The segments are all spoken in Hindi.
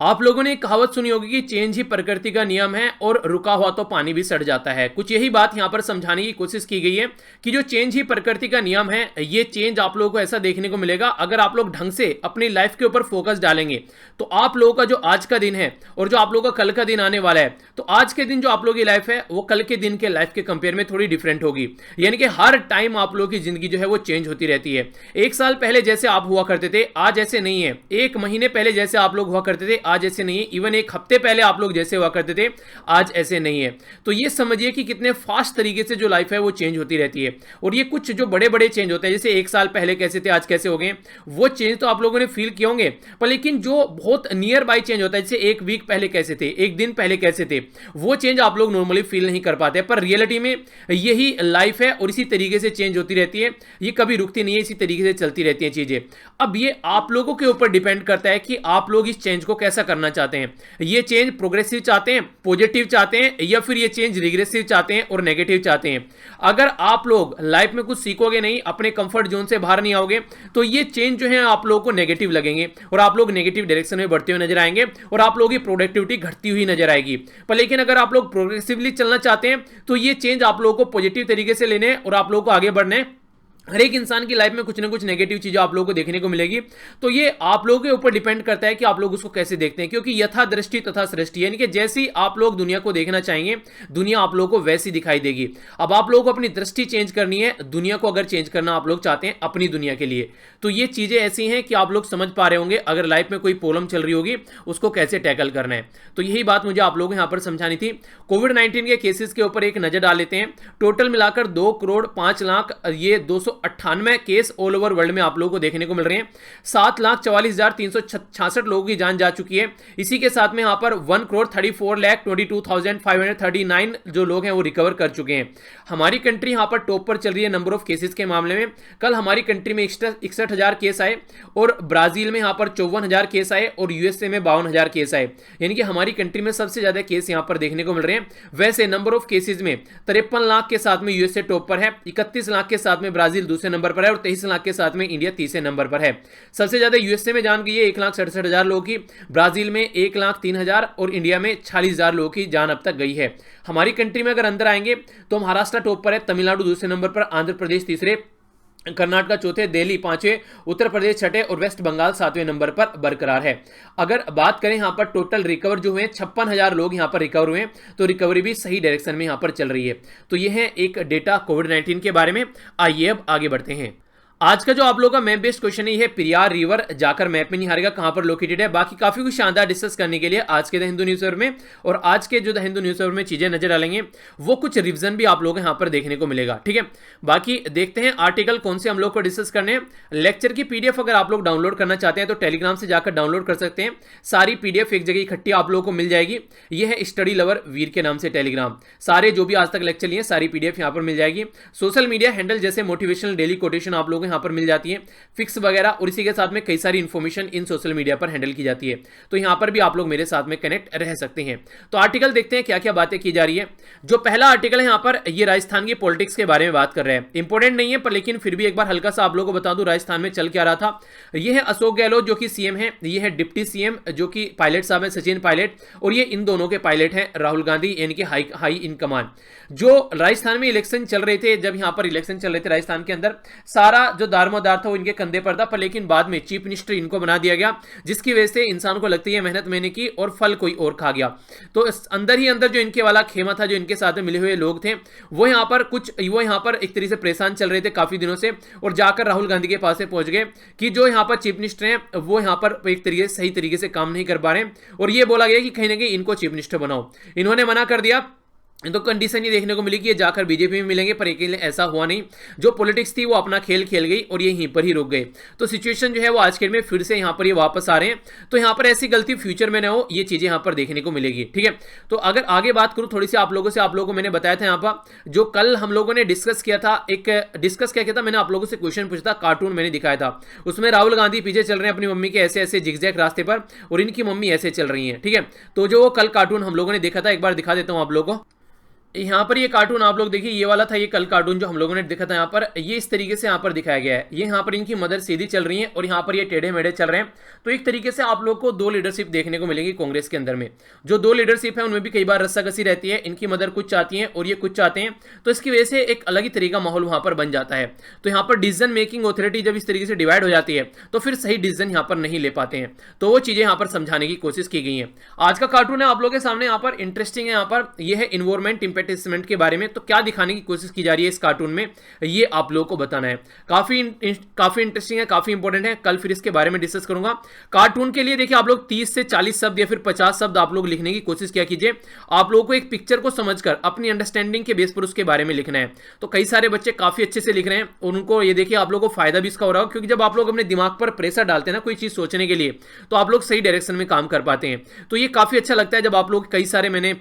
आप लोगों ने एक कहावत सुनी होगी कि चेंज ही प्रकृति का नियम है और रुका हुआ तो पानी भी सड़ जाता है। कुछ यही बात यहां पर समझाने की कोशिश की गई है कि जो चेंज ही प्रकृति का नियम है, ये चेंज आप लोगों को ऐसा देखने को मिलेगा अगर आप लोग ढंग से अपनी लाइफ के ऊपर फोकस डालेंगे। तो आप लोगों का जो आज का दिन है और जो आप लोगों का कल का दिन आने वाला है, तो आज के दिन जो आप लोगों की लाइफ है वो कल के दिन के लाइफ के कंपेयर में थोड़ी डिफरेंट होगी। यानी कि हर टाइम आप लोगों की जिंदगी जो है वो चेंज होती रहती है। एक साल पहले जैसे आप हुआ करते थे आज ऐसे नहीं है, एक महीने पहले जैसे आप लोग हुआ करते थे आज ऐसे नहीं है, इवन एक हफ्ते पहले आप लोग जैसे हुआ करते थे आज ऐसे नहीं है। तो ये समझिए कि कितने फास्ट तरीके से जो लाइफ है वो चेंज होती रहती है। और ये कुछ जो बड़े बड़े चेंज होते हैं, जैसे एक साल पहले कैसे थे आज कैसे हो गए, वो चेंज तो आप लोगों ने फील किए होंगे, पर लेकिन जो बहुत नियर बाय चेंज होता है, जैसे एक वीक पहले कैसे थे, एक दिन पहले कैसे थे, वो चेंज आप लोग नॉर्मली फील नहीं कर पाते। पर रियलिटी में यही लाइफ है और इसी तरीके से चेंज होती रहती है, ये कभी रुकती नहीं है, इसी तरीके से चलती रहती हैं चीजें। अब ये आप लोगों के ऊपर डिपेंड करता है कि आप लोग इस चेंज को कैसा करना चाहते हैं। ये चेंज प्रोग्रेसिव चाहते हैं, पॉजिटिव चाहते हैं, या फिर ये चेंज रिग्रेसिव चाहते हैं और नेगेटिव चाहते हैं। अगर आप लोग लाइफ में कुछ सीखोगे नहीं, अपने कंफर्ट जोन से बाहर नहीं आओगे, तो ये चेंज जो है आप लोगों को नेगेटिव लगेंगे और आप लोग नेगेटिव डायरेक्शन में बढ़ते हुए नजर आएंगे और आप लोगों की प्रोडक्टिविटी घटती हुई नजर आएगी। पर लेकिन अगर आप लोग प्रोग्रेसिवली चलना चाहते हैं, तो ये चेंज आप लोगों को पॉजिटिव तरीके से लेने और आप लोगों को आगे बढ़ने। हर एक इंसान की लाइफ में कुछ ना कुछ नेगेटिव चीजें आप लोगों को देखने को मिलेगी। तो ये आप लोगों के ऊपर डिपेंड करता है कि आप लोग उसको कैसे देखते हैं, क्योंकि यथा दृष्टि तथा सृष्टि, यानी कि जैसी आप लोग दुनिया को देखना चाहेंगे दुनिया आप लोगों को वैसी दिखाई देगी। अब आप लोगों को अपनी दृष्टि चेंज करनी है, दुनिया को अगर चेंज करना आप लोग चाहते हैं अपनी दुनिया के लिए, तो ये चीजें ऐसी हैं कि आप लोग समझ पा रहे होंगे अगर लाइफ में कोई प्रॉब्लम चल रही होगी उसको कैसे टैकल करना है। तो यही बात मुझे आप लोगों को यहां पर समझानी थी। कोविड-19 के केसेस के ऊपर एक नजर डाल लेते हैं। टोटल मिलाकर 2,05,00,000 ये 298 केस ऑल ओवर वर्ल्ड में आप लोगों को देखने को मिल रहे हैं। 7,44,366 लोगों की जान जा चुकी है। इसी के साथ में यहां पर 1,34,22,539 जो लोग हैं वो रिकवर कर चुके हैं। हमारी कंट्री यहां पर टॉप पर चल रही है नंबर ऑफ केसेस के मामले में। कल हमारी कंट्री में 61,000 केस आए और ब्राजील में यहां पर 54,000 केस आए और यूएसए में 52,000 केस आए। यानी कि हमारी कंट्री में सबसे ज्यादा केस यहां पर देखने को मिल रहे हैं। वैसे नंबर ऑफ केसेस में 53 लाख के साथ में यूएसए टॉप पर है, 31 लाख के साथ में ब्राजील दूसरे नंबर पर है और 23 लाख के साथ में इंडिया तीसरे नंबर पर है। सबसे ज्यादा यूएसए में जान गई है 1,67,000 लोगों की, ब्राजील में 1,03,000 और इंडिया में 40,000 लोगों की जान अब तक गई है। हमारी कंट्री में अगर अंदर आएंगे तो महाराष्ट्र टॉप पर है, तमिलनाडु दूसरे नंबर पर, आंध्र प्रदेश तीसरे, कर्नाटक चौथे, दिल्ली पांचवें, उत्तर प्रदेश छठे और वेस्ट बंगाल सातवें नंबर पर बरकरार है। अगर बात करें यहां पर टोटल रिकवर जो हुए 56,000 लोग यहां पर रिकवर हुए, तो रिकवरी भी सही डायरेक्शन में यहां पर चल रही है। तो यह है एक डेटा कोविड-19 के बारे में। आइए अब आगे बढ़ते हैं। आज का जो आप लोगों का मैप बेस्ड क्वेश्चन है, ये पेरियार रिवर जाकर मैप में नहीं हारेगा कहां पर लोकेटेड है। बाकी काफी कुछ शानदार डिस्कस करने के लिए आज के द हिंदू न्यूज़पेपर में, और आज के जो द हिंदू न्यूज़पेपर में चीजें नजर डालेंगे वो कुछ रिवीजन भी आप लोगों को यहां पर देखने को मिलेगा। ठीक है, बाकी देखते हैं आर्टिकल कौन से हम लोग को डिस्कस करने हैं। लेक्चर की पीडीएफ अगर आप लोग डाउनलोड करना चाहते हैं तो टेलीग्राम से जाकर डाउनलोड कर सकते हैं। सारी पीडीएफ एक जगह इकट्ठी आप लोगों को मिल जाएगी। यह है स्टडी लवर वीर के नाम से टेलीग्राम। सारे जो भी आज तक लेक्चर लिए सारी पीडीएफ यहां पर मिल जाएगी। सोशल मीडिया हैंडल जैसे मोटिवेशनल डेली कोटेशन आप लोगों को यहां पर मिल जाती है, फिक्स वगैरह, और इसी के साथ में कई सारी इंफॉर्मेशन इन सोशल मीडिया पर हैंडल की जाती है। तो यहां पर भी आप लोग मेरे साथ में कनेक्ट रह सकते हैं। तो आर्टिकल देखते हैं क्या क्या बातें की जा रही है। जो पहला आर्टिकल है यहां पर, ये राजस्थान की पॉलिटिक्स के बारे में बात कर रहे हैं। इंपॉर्टेंट नहीं है पर लेकिन फिर भी एक बार हल्का सा आप लोगों को बता दूं राजस्थान में चल क्या रहा था। यह है अशोक गहलोत जो कि सीएम है, यह है डिप्टी सीएम जो कि पायलट साहब है सचिन पायलट, और ये इन दोनों के पायलट हैं राहुल गांधी, यानी कि हाई इन कमांड। जो राजस्थान में इलेक्शन चल रहे थे, जब यहां पर इलेक्शन चल रहे थे राजस्थान के अंदर, सारा जो दारोमदार था वो इनके कंधे पर था, पर लेकिन बाद में चीफ मिनिस्टर इनको बना दिया गया, जिसकी वजह से इंसान को लगती है मेहनत मैंने की और फल कोई और खा गया। तो अंदर ही अंदर जो इनके वाला खेमा था, जो इनके साथ में मिले हुए लोग थे, वो यहाँ पर एक तरीके से परेशान चल रहे थे काफी दिनों से, और जाकर राहुल गांधी के पास से पहुंच गए कि जो यहाँ पर चीफ मिनिस्टर हैं वो यहाँ पर एक तरीके से सही तरीके से काम नहीं कर पा रहे, और ये बोला गया कि कहीं ना कहीं इनको चीफ मिनिस्टर बनाओ। इन्होंने मना कर दिया। तो कंडीशन ये देखने को मिली कि ये जाकर बीजेपी में मिलेंगे, पर अकेले ऐसा हुआ नहीं। जो पॉलिटिक्स थी वो अपना खेल खेल गई और ये यहीं पर ही रुक गए। तो सिचुएशन जो है वो आज के में फिर से यहाँ पर ये वापस आ रहे हैं। तो यहाँ पर ऐसी गलती फ्यूचर में ना हो, ये चीजें यहाँ पर देखने को मिलेगी। ठीक है, तो अगर आगे बात करूँ थोड़ी सी आप लोगों को मैंने बताया था यहाँ पर जो कल हम लोगों ने डिस्कस किया था, डिस्कस क्या किया था, मैंने आप लोगों से क्वेश्चन पूछा था, कार्टून मैंने दिखाया था। उसमें राहुल गांधी पीछे चल रहे हैं अपनी मम्मी के ऐसे ऐसे जिगजैग रास्ते पर, और इनकी मम्मी ऐसे चल रही है। ठीक है, तो जो कल कार्टून हम लोगों ने देखा था एक बार दिखा देता हूँ आप लोगों को। यहाँ पर ये कार्टून आप लोग देखिए, ये वाला था ये कल कार्टून जो हम लोगों ने देखा था। यहाँ पर ये इस तरीके से यहाँ पर दिखाया गया है, ये यहाँ पर इनकी मदर सीधी चल रही है और यहाँ पर ये टेढ़े मेढ़े चल रहे हैं। तो एक तरीके से आप लोग को दो लीडरशिप देखने को मिलेंगी कांग्रेस के अंदर में। जो दो लीडरशिप है उनमें भी कई बार रस्साकसी रहती है, इनकी मदर कुछ चाहती है और ये कुछ चाहते हैं, तो इसकी वजह से एक अलग ही तरीके का माहौल वहां पर बन जाता है। तो यहाँ पर डिसीजन मेकिंग ऑथोरिटी जब इस तरीके से डिवाइड हो जाती है तो फिर सही डिसीजन यहाँ पर नहीं ले पाते हैं। तो वो चीजें यहाँ पर समझाने की कोशिश की गई है। आज का कार्टून है आप लोगों के सामने, यहाँ पर इंटरेस्टिंग है। यहाँ पर यह है इन्वायरमेंट इम्पेटिसमेंट के बारे में। तो क्या दिखाने की कोशिश की जा रही है इस कार्टून में, ये आप लोगों को बताना है। काफी इंटरेस्टिंग है, काफी इंपॉर्टेंट है। कल फिर इसके बारे में डिस्कस करूंगा। कार्टून के लिए देखिए आप लोग 30 से 40 शब्द या फिर 50 शब्द आप लोग लिखने की कोशिश किया कीजिए। आप लोगों को एक पिक्चर को समझकर अपनी अंडरस्टैंडिंग के बेस पर उसके बारे में लिखना है। तो कई सारे बच्चे काफी अच्छे से लिख रहे हैं, उनको ये देखिए आप लोगों को फायदा भी इसका हो रहा है, क्योंकि जब आप लोग अपने दिमाग पर प्रेशर डालते हैं ना कोई चीज सोचने के लिए, तो आप लोग सही डायरेक्शन में काम कर पाते हैं। तो ये काफी अच्छा लगता है जब आप लोग, कई सारे मैंने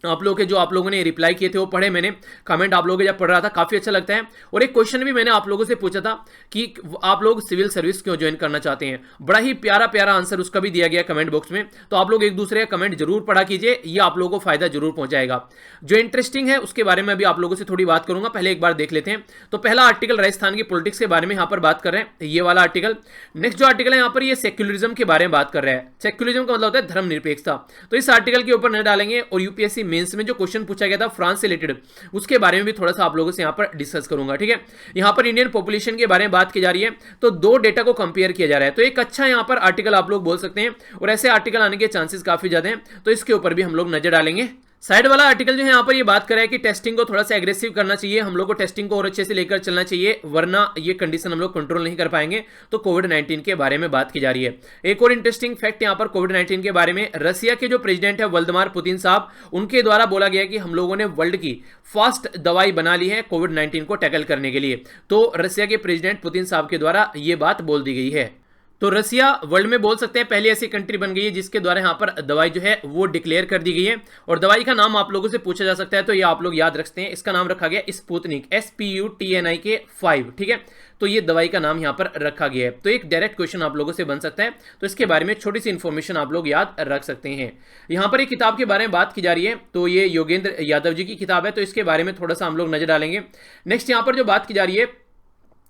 आप लोगों के जो आप लोगों ने रिप्लाई किए थे वो पढ़े मैंने, कमेंट आप लोगों के जब पढ़ रहा था काफी अच्छा लगता है। और एक क्वेश्चन भी मैंने आप लोगों से पूछा था कि आप लोग सिविल सर्विस क्यों ज्वाइन करना चाहते हैं, बड़ा ही प्यारा प्यारा आंसर उसका भी दिया गया कमेंट बॉक्स में। तो आप लोग एक दूसरे का कमेंट जरूर पढ़ा कीजिए, ये आप लोगों को फायदा जरूर पहुंचाएगा। जो इंटरेस्टिंग है उसके बारे में अभी आप लोगों से थोड़ी बात करूंगा, पहले एक बार देख लेते हैं। तो पहला आर्टिकल राजस्थान की पॉलिटिक्स के बारे में यहाँ पर बात कर रहे हैं, ये वाला आर्टिकल। नेक्स्ट जो आर्टिकल है यहाँ पर ये सेक्युलरिज्म के बारे में बात कर रहा है। सेक्युलरिज्म का मतलब होता है धर्मनिरपेक्षता। तो इस आर्टिकल के ऊपर न डालेंगे और यूपीएससी मेंस में जो क्वेश्चन पूछा गया था फ्रांस से रिलेटेड, उसके बारे में भी थोड़ा सा आप लोगों से यहां पर डिस्कस करूंगा। ठीक है, यहां पर इंडियन पॉपुलेशन के बारे में बात की जा रही है, तो दो डेटा को कंपेयर किया जा रहा है। तो एक अच्छा यहां पर आर्टिकल आप लोग बोल सकते हैं, और ऐसे आर्टिकल आने के चांसेस काफी ज्यादा हैं, तो इसके ऊपर भी हम लोग नजर डालेंगे। साइड वाला आर्टिकल जो है यहाँ पर ये बात कर रहा है कि टेस्टिंग को थोड़ा सा एग्रेसिव करना चाहिए, हम लोग को टेस्टिंग को और अच्छे से लेकर चलना चाहिए, वरना ये कंडीशन हम लोग कंट्रोल नहीं कर पाएंगे। तो कोविड-19 के बारे में बात की जा रही है। एक और इंटरेस्टिंग फैक्ट यहाँ पर कोविड-19 के बारे में, रसिया के जो प्रेसिडेंट है व्लादिमीर पुतिन साहब, उनके द्वारा बोला गया कि हम लोगों ने वर्ल्ड की फास्ट दवाई बना ली है कोविड-19 को टैकल करने के लिए। तो रसिया के प्रेसिडेंट पुतिन साहब के द्वारा ये बात बोल दी गई है। तो रसिया वर्ल्ड में बोल सकते हैं पहली ऐसी कंट्री बन गई है जिसके द्वारा यहाँ पर दवाई जो है वो डिक्लेयर कर दी गई है। और दवाई का नाम आप लोगों से पूछा जा सकता है, तो ये आप लोग याद रखते हैं, इसका नाम रखा गया स्पुतनिक, SPUTNIK-5। ठीक है, तो ये दवाई का नाम यहाँ पर रखा गया है। तो एक डायरेक्ट क्वेश्चन आप लोगों से बन सकता है, तो इसके बारे में छोटी सी इंफॉर्मेशन आप लोग याद रख सकते हैं। यहाँ पर एक किताब के बारे में बात की जा रही है, तो ये योगेंद्र यादव जी की किताब है, तो इसके बारे में थोड़ा सा हम लोग नजर डालेंगे। नेक्स्ट यहाँ पर जो बात की जा रही है,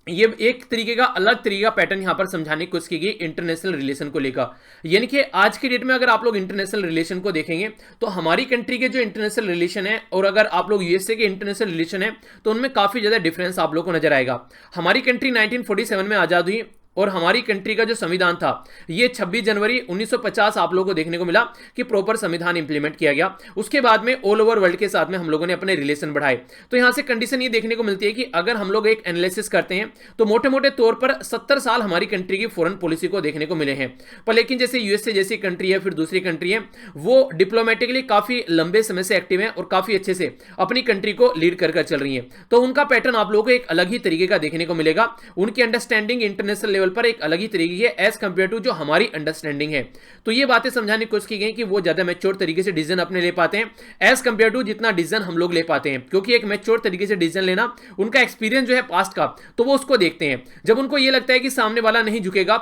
ये एक तरीके का अलग तरीके का पैटर्न यहां पर समझाने की कोशिश की गई इंटरनेशनल रिलेशन को लेकर। यानी कि आज की डेट में अगर आप लोग इंटरनेशनल रिलेशन को देखेंगे तो हमारी कंट्री के जो इंटरनेशनल रिलेशन है और अगर आप लोग यूएसए के इंटरनेशनल रिलेशन है तो उनमें काफी ज्यादा डिफरेंस आप लोग को नजर आएगा। हमारी कंट्री 1947 में आजाद हुई और हमारी कंट्री का जो संविधान था ये 26 जनवरी 1950 आप लोगों को देखने को मिला कि प्रॉपर संविधान इंप्लीमेंट किया गया। उसके बाद में ऑल ओवर वर्ल्ड के साथ में हम लोगों ने अपने रिलेशन बढ़ाए। तो यहां से कंडीशन ये देखने को मिलती है कि अगर हम लोग एक एनालिसिस करते हैं तो मोटे मोटे तौर पर 70 साल हमारी कंट्री की फॉरेन पॉलिसी को देखने को मिले हैं। पर लेकिन जैसे यूएसए जैसी कंट्री है, फिर दूसरी कंट्री है, वो डिप्लोमेटिकली काफी लंबे समय से एक्टिव है और काफी अच्छे से अपनी कंट्री को लीड कर चल रही है। तो उनका पैटर्न आप लोगों को एक अलग ही तरीके का देखने को मिलेगा। उनकी अंडरस्टैंडिंग इंटरनेशनल लेवल पर एक अलग ही तरीके की है एज कंपेयर टू जो हमारी अंडरस्टैंडिंग है। तो ये बातें समझाने की कोशिश की गई कि वो ज्यादा मैच्योर तरीके से डिसीजन अपने ले पाते हैं एज कंपेयर टू जितना डिसीजन हम लोग ले पाते हैं, क्योंकि एक मैच्योर तरीके से डिसीजन लेना, उनका एक्सपीरियंस जो है पास्ट का, तो वो उसको देखते हैं। जब उनको ये लगता है कि सामने वाला नहीं झुकेगा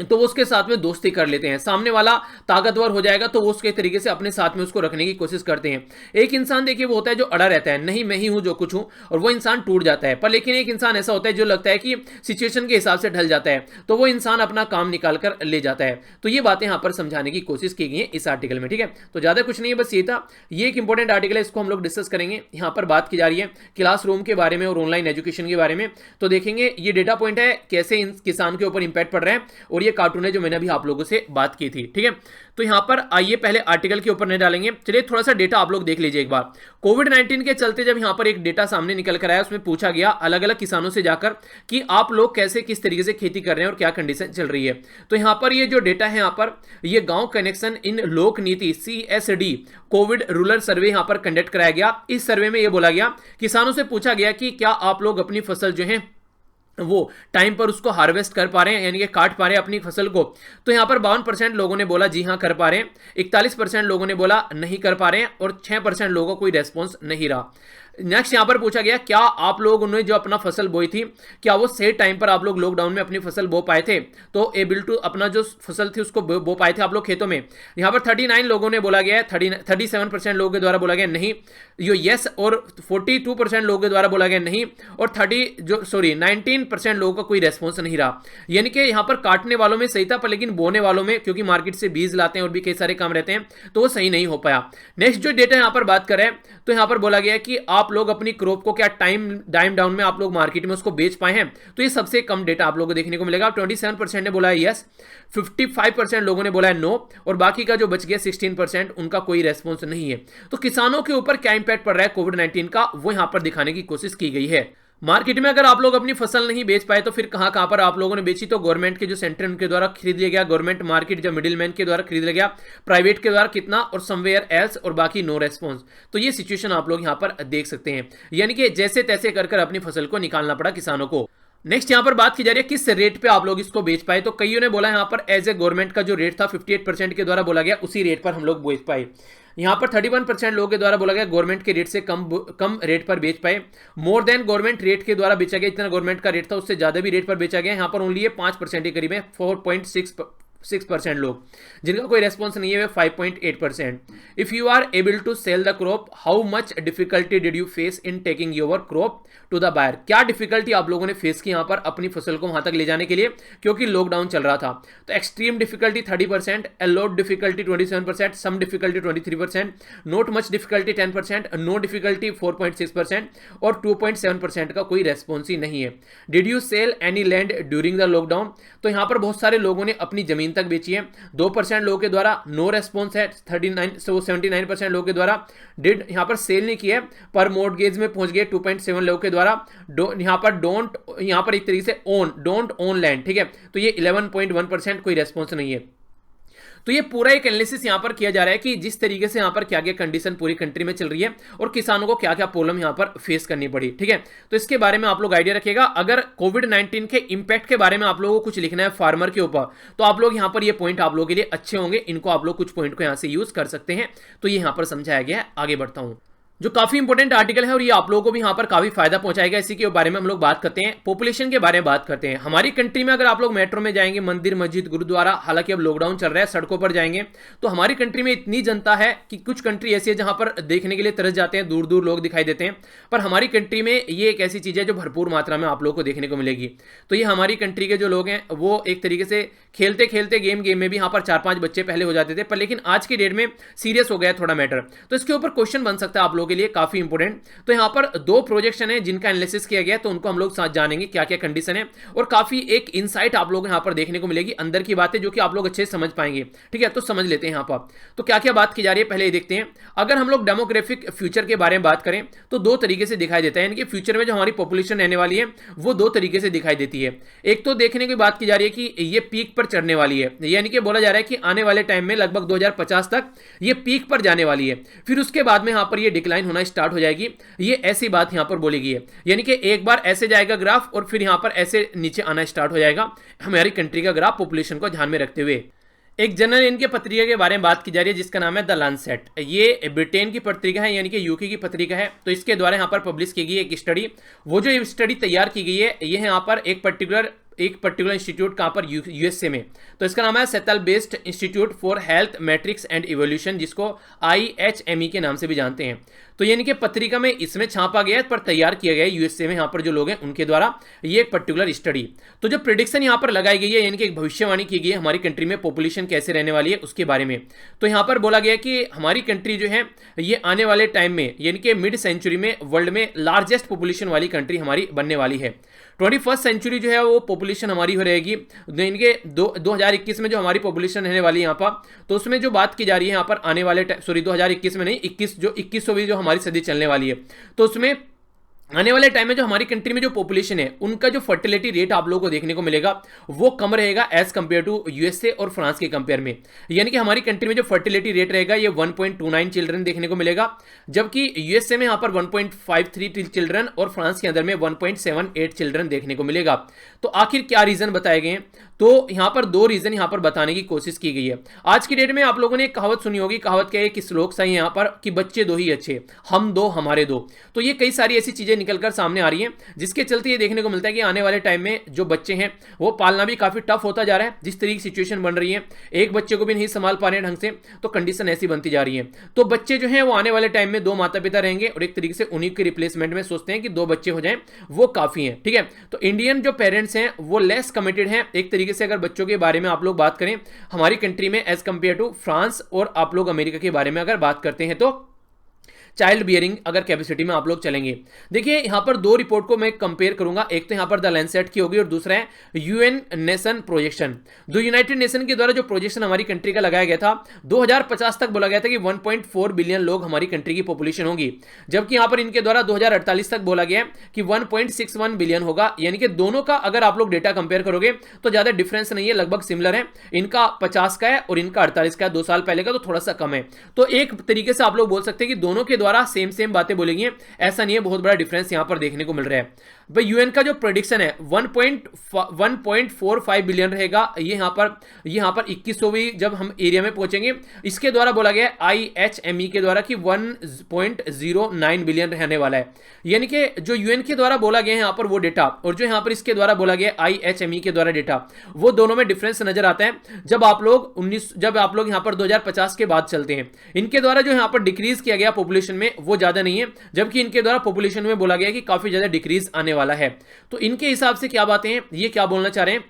तो वो उसके साथ में दोस्ती कर लेते हैं। सामने वाला ताकतवर हो जाएगा तो वो उसके तरीके से अपने साथ में उसको रखने की कोशिश करते हैं। एक इंसान देखिए वो होता है जो अड़ा रहता है, नहीं मैं ही हूं जो कुछ हूं, और वो इंसान टूट जाता है। पर लेकिन एक इंसान ऐसा होता है जो लगता है कि सिचुएशन के हिसाब से ढल जाता है, तो वो इंसान अपना काम निकाल कर ले जाता है। तो ये बातें यहां पर समझाने की कोशिश की गई है इस आर्टिकल में। ठीक है, तो ज्यादा कुछ नहीं है, बस ये था। ये एक इंपॉर्टेंट आर्टिकल है, इसको हम लोग डिस्कस करेंगे। यहां पर बात की जा रही है क्लासरूम के बारे में और ऑनलाइन एजुकेशन के बारे में। तो देखेंगे ये डेटा पॉइंट है कैसे इन किसान के ऊपर इंपैक्ट पड़ रहा है, और ये कार्टून है जो मैंने अभी आप लोगों से बात की थी। ठीक है, तो यहां पर आइए पहले आर्टिकल के ऊपर नहीं डालेंगे, चलिए थोड़ा सा डेटा आप लोग देख लीजिए एक बार। कोविड-19 के चलते जब यहां पर एक डेटा सामने निकल कर आया, उसमें पूछा गया अलग अलग किसानों से जाकर कि आप लोग कैसे किस तरीके से खेती कर रहे हैं और क्या कंडीशन चल रही है। तो यहां पर ये जो डेटा है, यहां पर ये गांव कनेक्शन इन लोक नीति CSD कोविड रूरल सर्वे यहां पर कंडक्ट कराया गया। इस सर्वे में यह बोला गया, किसानों से पूछा गया कि क्या आप लोग अपनी फसल जो है वो टाइम पर उसको हार्वेस्ट कर पा रहे हैं, यानी कि काट पा रहे हैं अपनी फसल को। तो यहां पर 52% लोगों ने बोला जी हां कर पा रहे हैं, 41% लोगों ने बोला नहीं कर पा रहे हैं, और 6% लोगों को कोई रेस्पॉन्स नहीं रहा। नेक्स्ट यहां पर पूछा गया क्या आप लोगों ने जो अपना फसल बोई थी क्या वो सही टाइम पर आप लोग लॉकडाउन में अपनी फसल बो पाए थे, तो एबल टू अपना जो फसल थी उसको बो पाए थे आप लोग खेतों में। यहां पर 39 लोगों ने बोला गया है, 37% लोगों के द्वारा बोला गया नहीं, यो यस, और 42% लोगों के द्वारा बोला गया नहीं, और 19% लोगों का कोई रेस्पॉन्स नहीं रहा। यानी कि यहां पर काटने वालों में सही था, पर लेकिन बोने वालों में क्योंकि मार्केट से बीज लाते हैं और भी कई सारे काम रहते हैं तो वो सही नहीं हो पाया। नेक्स्ट जो डेटा यहां पर बात करें तो यहां पर बोला गया है कि आप लोग अपनी क्रॉप को क्या टाइम डाउन में आप लोग मार्केट में उसको बेच पाए हैं, तो ये सबसे कम डेटा आप लोगों को देखने को मिलेगा। 27% ने बोला है यस, 55% लोगों ने बोला है नो, और बाकी का जो बच गया 16% उनका कोई रेस्पॉन्स नहीं है। तो किसानों के ऊपर क्या इंपैक्ट पड़ रहा है कोविड-19 का वो यहां पर दिखाने की कोशिश की गई है। मार्केट में अगर आप लोग अपनी फसल नहीं बेच पाए तो फिर कहां कहां पर आप लोगों ने बेची, तो गवर्नमेंट के जो सेंटर उनके द्वारा खरीद लिया गया, गवर्नमेंट मार्केट जो मिडिलमैन के द्वारा खरीद लिया गया, प्राइवेट के द्वारा कितना, और समवेयर एल्स, और बाकी नो रेस्पॉन्स। तो ये सिचुएशन आप लोग यहां पर देख सकते हैं, यानी कि जैसे तैसे कर अपनी फसल को निकालना पड़ा किसानों को। नेक्स्ट यहां पर बात की जा रही है किस रेट पे आप लोग इसको बेच पाए, तो कईयों ने बोला यहां पर एज ए गवर्नमेंट का जो रेट था 58% के द्वारा बोला गया उसी रेट पर हम लोग बेच पाए। यहां पर 31% लोगों के द्वारा बोला गया गवर्नमेंट के रेट से कम रेट पर बेच पाए। मोर देन गवर्नमेंट रेट के द्वारा बेचा गया, इतना गवर्नमेंट का रेट था उससे ज्यादा भी रेट पर बेचा गया। यहां पर ओनली 5% के करीब है, 4.6% लोग, जिनका कोई रेस्पॉन्स नहीं है, 5.8%। If you are able to sell the crop, how much difficulty did you face in taking your crop to the buyer, क्या डिफिकल्टी आप लोगों ने फेस की यहां पर अपनी फसल को वहां तक ले जाने के लिए, क्योंकि लॉकडाउन चल रहा था। तो extreme difficulty 30%, a lot difficulty 27%, some difficulty 23%, not much difficulty 10%, no difficulty 4.6%, और 2.7% का कोई रेस्पॉन्स ही नहीं है। Did you sell any land during the lockdown, तो यहां पर बहुत सारे लोगों ने अपनी जमीन तक बेची है। 2% लोगों के द्वारा नो रेस्पॉन्स है, 79% लोगों के द्वारा डिड यहां पर सेल नहीं किया है, पर मॉर्गेज में पहुंच गए 2.7 लोगों के द्वारा। यहां पर एक तरीके से डोंट ओन लैंड, ठीक है, तो ये 11.1% कोई रेस्पॉन्स नहीं है। तो ये पूरा एक एनालिसिस यहां पर किया जा रहा है कि जिस तरीके से यहां पर क्या क्या कंडीशन पूरी कंट्री में चल रही है और किसानों को क्या क्या प्रॉब्लम यहां पर फेस करनी पड़ी, ठीक है। तो इसके बारे में आप लोग आइडिया रखिएगा। अगर कोविड-19 के इंपैक्ट के बारे में आप लोगों को कुछ लिखना है फार्मर के ऊपर, तो आप लोग यहां पर ये पॉइंट आप लोगों के लिए अच्छे होंगे, इनको आप लोग कुछ पॉइंट को यहां से यूज कर सकते हैं। तो ये यहां पर समझाया गया है। आगे बढ़ता हूं, जो काफी इंपॉर्टेंट आर्टिकल है और ये आप लोगों को भी यहां पर काफी फायदा पहुंचाएगा, इसी के बारे में हम लोग बात करते हैं। पॉपुलेशन के बारे में बात करते हैं। हमारी कंट्री में अगर आप लोग मेट्रो में जाएंगे, मंदिर मस्जिद गुरुद्वारा, हालांकि अब लॉकडाउन चल रहा है, सड़कों पर जाएंगे तो हमारी कंट्री में इतनी जनता है कि कुछ कंट्री ऐसी है जहां पर देखने के लिए तरस जाते हैं, दूर दूर लोग दिखाई देते हैं, पर हमारी कंट्री में ये एक ऐसी चीज है जो भरपूर मात्रा में आप लोग को देखने को मिलेगी। तो ये हमारी कंट्री के जो लोग हैं वो एक तरीके से खेलते खेलते गेम में भी यहां पर 4-5 बच्चे पहले हो जाते थे, पर लेकिन आज की डेट में सीरियस हो गया थोड़ा मैटर। तो इसके ऊपर क्वेश्चन बन सकता है आप लोगों के लिए काफी इंपॉर्टेंट। तो यहां पर 2 प्रोजेक्शन है जिनका एनालिसिस किया गया, तो उनको हम लोग साथ जानेंगे क्या क्या कंडीशन है, और काफी एक इनसाइट आप लोग यहां पर देखने को मिलेगी, अंदर की बातें जो कि आप लोग अच्छे से समझ पाएंगे, ठीक है। तो समझ लेते हैं यहां पर तो क्या क्या बात की जा रही है, पहले ये देखते हैं। अगर हम लोग डेमोग्राफिक फ्यूचर के बारे में बात करें तो 2 तरीके से दिखाई देता है, यानी कि फ्यूचर में जो हमारी पॉपुलेशन रहने वाली है वो 2 तरीके से दिखाई देती है। एक तो देखने की बात की जा रही है कि ये पीक पर चढ़ने वाली है, यानी कि बोला जा रहा है कि आने वाले टाइम में लगभग 2050 तक ये पीक पर जाने वाली है, फिर उसके बाद में यहां पर ये डिक्लाइन होना स्टार्ट हो जाएगी। ये ऐसी बात यहां पर बोली गई है, यानी कि एक बार ऐसे जाएगा ग्राफ और फिर यहां पर ऐसे नीचे आना स्टार्ट हो जाएगा हमारी कंट्री का ग्राफ, पॉपुलेशन को ध्यान में रखते हुए। एक जनरल इनके पत्रिका के बारे में बात की जा रही है जिसका नाम है द लैंसेट। ये ब्रिटेन की पत्रिका है, यानी कि यूके की पत्रिका है। तो इसके द्वारा यहां पर पब्लिश की गई एक स्टडी, वो जो स्टडी तैयार की गई है ये यहां पर एक पर्टिकुलर इंस्टीट्यूट कहां पर यूएसए में, तो इसका नाम है settle based institute for health matrix and evolution, जिसको IHME के नाम से भी जानते हैं। तो यानी कि पत्रिका में इसमें छापा गया है, पर तैयार किया गया है यूएसए में, यहां पर जो लोग हैं उनके द्वारा ये एक पर्टिकुलर स्टडी। तो जो प्रेडिक्शन यहां पर लगाई गई है, यानी कि एक भविष्यवाणी की गई है हमारी कंट्री में पॉपुलेशन कैसे रहने वाली है उसके बारे में। तो यहां पर बोला गया कि हमारी कंट्री जो है ये आने वाले टाइम में, यानी कि मिड सेंचुरी में वर्ल्ड में लार्जेस्ट पॉपुलेशन वाली कंट्री हमारी बनने वाली है। 21st सेंचुरी जो है वो पॉपुलेशन हमारी हो रहेगी, इनके 2021 में जो हमारी पॉपुलेशन रहने वाली है यहाँ पर, तो उसमें जो बात की जा रही है यहाँ पर आने वाले 2021 में नहीं, 2100 जो हमारी सदी चलने वाली है, तो उसमें आने वाले टाइम में जो हमारी कंट्री में जो पॉपुलेशन है उनका जो फर्टिलिटी रेट आप लोगों को देखने को मिलेगा वो कम रहेगा एज कंपेयर टू यूएसए और फ्रांस के कंपेयर में। यानी कि हमारी कंट्री में जो फर्टिलिटी रेट रहेगा ये 1.29 चिल्ड्रन देखने को मिलेगा, जबकि यूएसए में यहां पर 1.53 चिल्ड्रन और फ्रांस के अंदर में 1.78 चिल्ड्रन देखने को मिलेगा। तो आखिर क्या रीजन बताए गए हैं, तो यहां पर दो रीजन यहां पर बताने की कोशिश की गई है। आज की डेट में आप लोगों ने एक कहावत सुनी होगी, कहावत क्या है कि श्लोक सही यहां पर कि बच्चे दो ही अच्छे, हम दो हमारे दो। तो ये कई सारी ऐसी चीजें निकलकर सामने आ रही हैं, जिसके चलते ये देखने को मिलता है कि आने वाले टाइम में जो बच्चे हैं वो पालना भी काफी टफ होता जा रहा है। जिस तरीके की सिचुएशन बन रही है, एक बच्चे को भी नहीं संभाल पा रहे ढंग से, तो कंडीशन ऐसी बनती जा रही है। तो बच्चे जो है वो आने वाले टाइम में दो माता पिता रहेंगे और एक तरीके से उन्हीं के रिप्लेसमेंट में सोचते हैं कि दो बच्चे हो जाएं वो काफी हैं। ठीक है, तो इंडियन जो पेरेंट्स हैं वो लेस कमिटेड हैं एक तरीके से। अगर बच्चों के बारे में आप लोग बात करें हमारी कंट्री में एज कंपेयर टू फ्रांस और आप लोग अमेरिका के बारे में अगर बात करते हैं, तो चाइल्ड बियरिंग अगर कैपेसिटी में आप लोग चलेंगे, देखिए यहां पर दो रिपोर्ट को मैं कंपेयर करूंगा। एक तो यहां पर द लैंसेट की होगी और दूसरा है यूएन नेशन प्रोजेक्शन। जो यूनाइटेड नेशन के द्वारा जो प्रोजेक्शन हमारी कंट्री का लगाया गया था, 2050 तक बोला गया था कि 1.4 बिलियन लोग हमारी कंट्री की पॉपुलेशन होगी, जबकि यहां पर इनके द्वारा 2048 तक बोला गया कि 1.61 बिलियन होगा। यानी कि दोनों का अगर आप लोग डेटा कंपेयर करोगे तो ज्यादा डिफरेंस नहीं है, लगभग सिमिलर है। इनका 50 का है और इनका 48 का है, 2 साल पहले का, तो थोड़ा सा कम है। तो एक तरीके से आप लोग बोल सकते हैं कि दोनों के द्वारा सेम बातें बोलेंगे, ऐसा नहीं है, बहुत बड़ा डिफरेंस यहां पर देखने को मिल रहा है। भाई यूएन का जो प्रेडिक्शन है 1.45 बिलियन रहेगा, ये यहां पर 2100वीं जब हम एरिया में पहुंचेंगे, इसके द्वारा बोला गया IHME के द्वारा कि 1.09 बिलियन रहने वाला है। यानी कि जो यूएन के द्वारा बोला गया है यहां पर वो डेटा और जो यहां पर इसके द्वारा बोला गया IHME के द्वारा डेटा, वो दोनों में डिफरेंस नजर आता है। जब आप लोग यहां पर 2050 के बाद चलते हैं, इनके द्वारा जो यहां पर डिक्रीज किया गया पॉपुलेशन में वो ज्यादा नहीं है, जबकि इनके द्वारा पॉपुलेशन में बोला गया कि काफी ज्यादा डिक्रीज आने वाला है। तो इनके हिसाब से क्या बातें हैं, ये क्या बोलना चाह रहे हैं,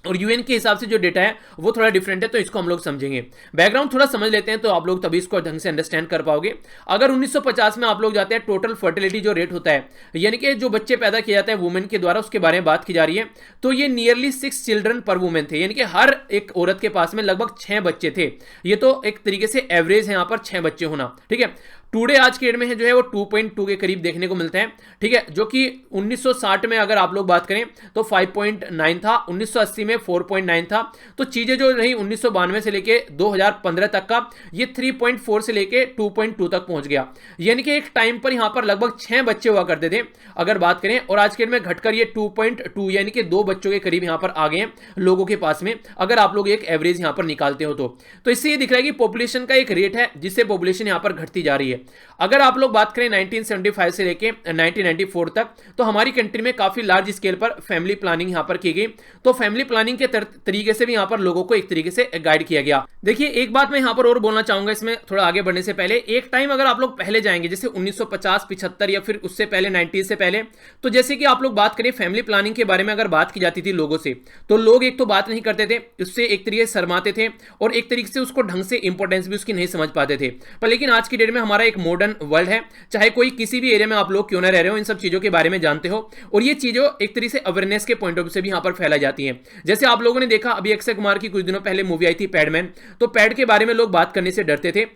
और यूएन के हिसाब से जो डेटा है वो थोड़ा डिफरेंट है, तो इसको हम लोग समझेंगे। बैकग्राउंड थोड़ा समझ लेते हैं तो आप लोग तभी इसको ढंग से अंडरस्टैंड कर पाओगे। अगर 1950 में आप लोग जाते हैं, टोटल फर्टिलिटी जो रेट होता है, यानी कि जो बच्चे पैदा किए जाते हैं वुमेन के द्वारा, उसके बारे में बात की जा रही है, तो ये नियरली 6 चिल्ड्रन पर वुमेन थे। यानी कि हर एक औरत के पास में लगभग 6 बच्चे थे। ये तो एक तरीके से एवरेज है यहाँ पर 6 बच्चे होना। ठीक है, टुडे आज के डेट में है जो है वो 2.2 के करीब देखने को मिलते हैं। ठीक है, जो कि 1960 में अगर आप लोग बात करें तो 5.9 था, 1980 में 4.9 था। तो चीजें जो रही 1992 से लेके 2015 तक का, ये 3.4 से लेके 2.2 तक पहुंच गया। यानी कि एक टाइम पर यहां पर लगभग 6 बच्चे हुआ करते थे अगर बात करें, और आज के डेट में घटकर ये 2.2 यानी कि 2 बच्चों के करीब यहां पर आ गए हैं लोगों के पास में, अगर आप लोग एक एवरेज यहां पर निकालते हो तो इससे ये दिख रहा है कि पॉपुलेशन का एक रेट है जिससे पॉपुलेशन यहां पर घटती जा रही है। अगर आप लोग बात करें 1975 से लेके 1994 तक, तो हमारी कंट्री में काफी लार्ज स्केल पर फैमिली प्लानिंग यहां पर की गई। तो फैमिली प्लानिंग के तरीके से भी यहां पर लोगों को एक तरीके से गाइड किया गया। देखिए एक बात मैं यहां पर और बोलना चाहूंगा, इसमें थोड़ा आगे बढ़ने से पहले, एक टाइम अगर आप लोग पहले जाएंगे जैसे 1950, 75 या फिर उससे पहले 90 से पहले, तो जैसे कि आप लोग बात करें फैमिली प्लानिंग के बारे में अगर बात की जाती थी लोगों से, तो लोग एक तो बात नहीं करते थे, उससे एक तरीके से शर्माते थे और एक तरीके से उसको ढंग से इंपॉर्टेंस भी उसकी नहीं समझ पाते थे। पर लेकिन आज की डेट में हमारा एक मॉडर्न वर्ल्ड है, चाहे कोई किसी भी एरिया में आप लोग क्यों ना रह रहे हो, इन सब चीजों के बारे में जानते हो, और ये चीजों एक तरीके से अवेयरनेस के पॉइंट ऑफ व्यू से भी यहां पर फैलाई जाती हैं। जैसे आप लोगों ने देखा अभी अक्षय कुमार की कुछ दिनों पहले मूवी आई थी पैडमैन, तो पैड के बारे में लोग बात करने से डरते थे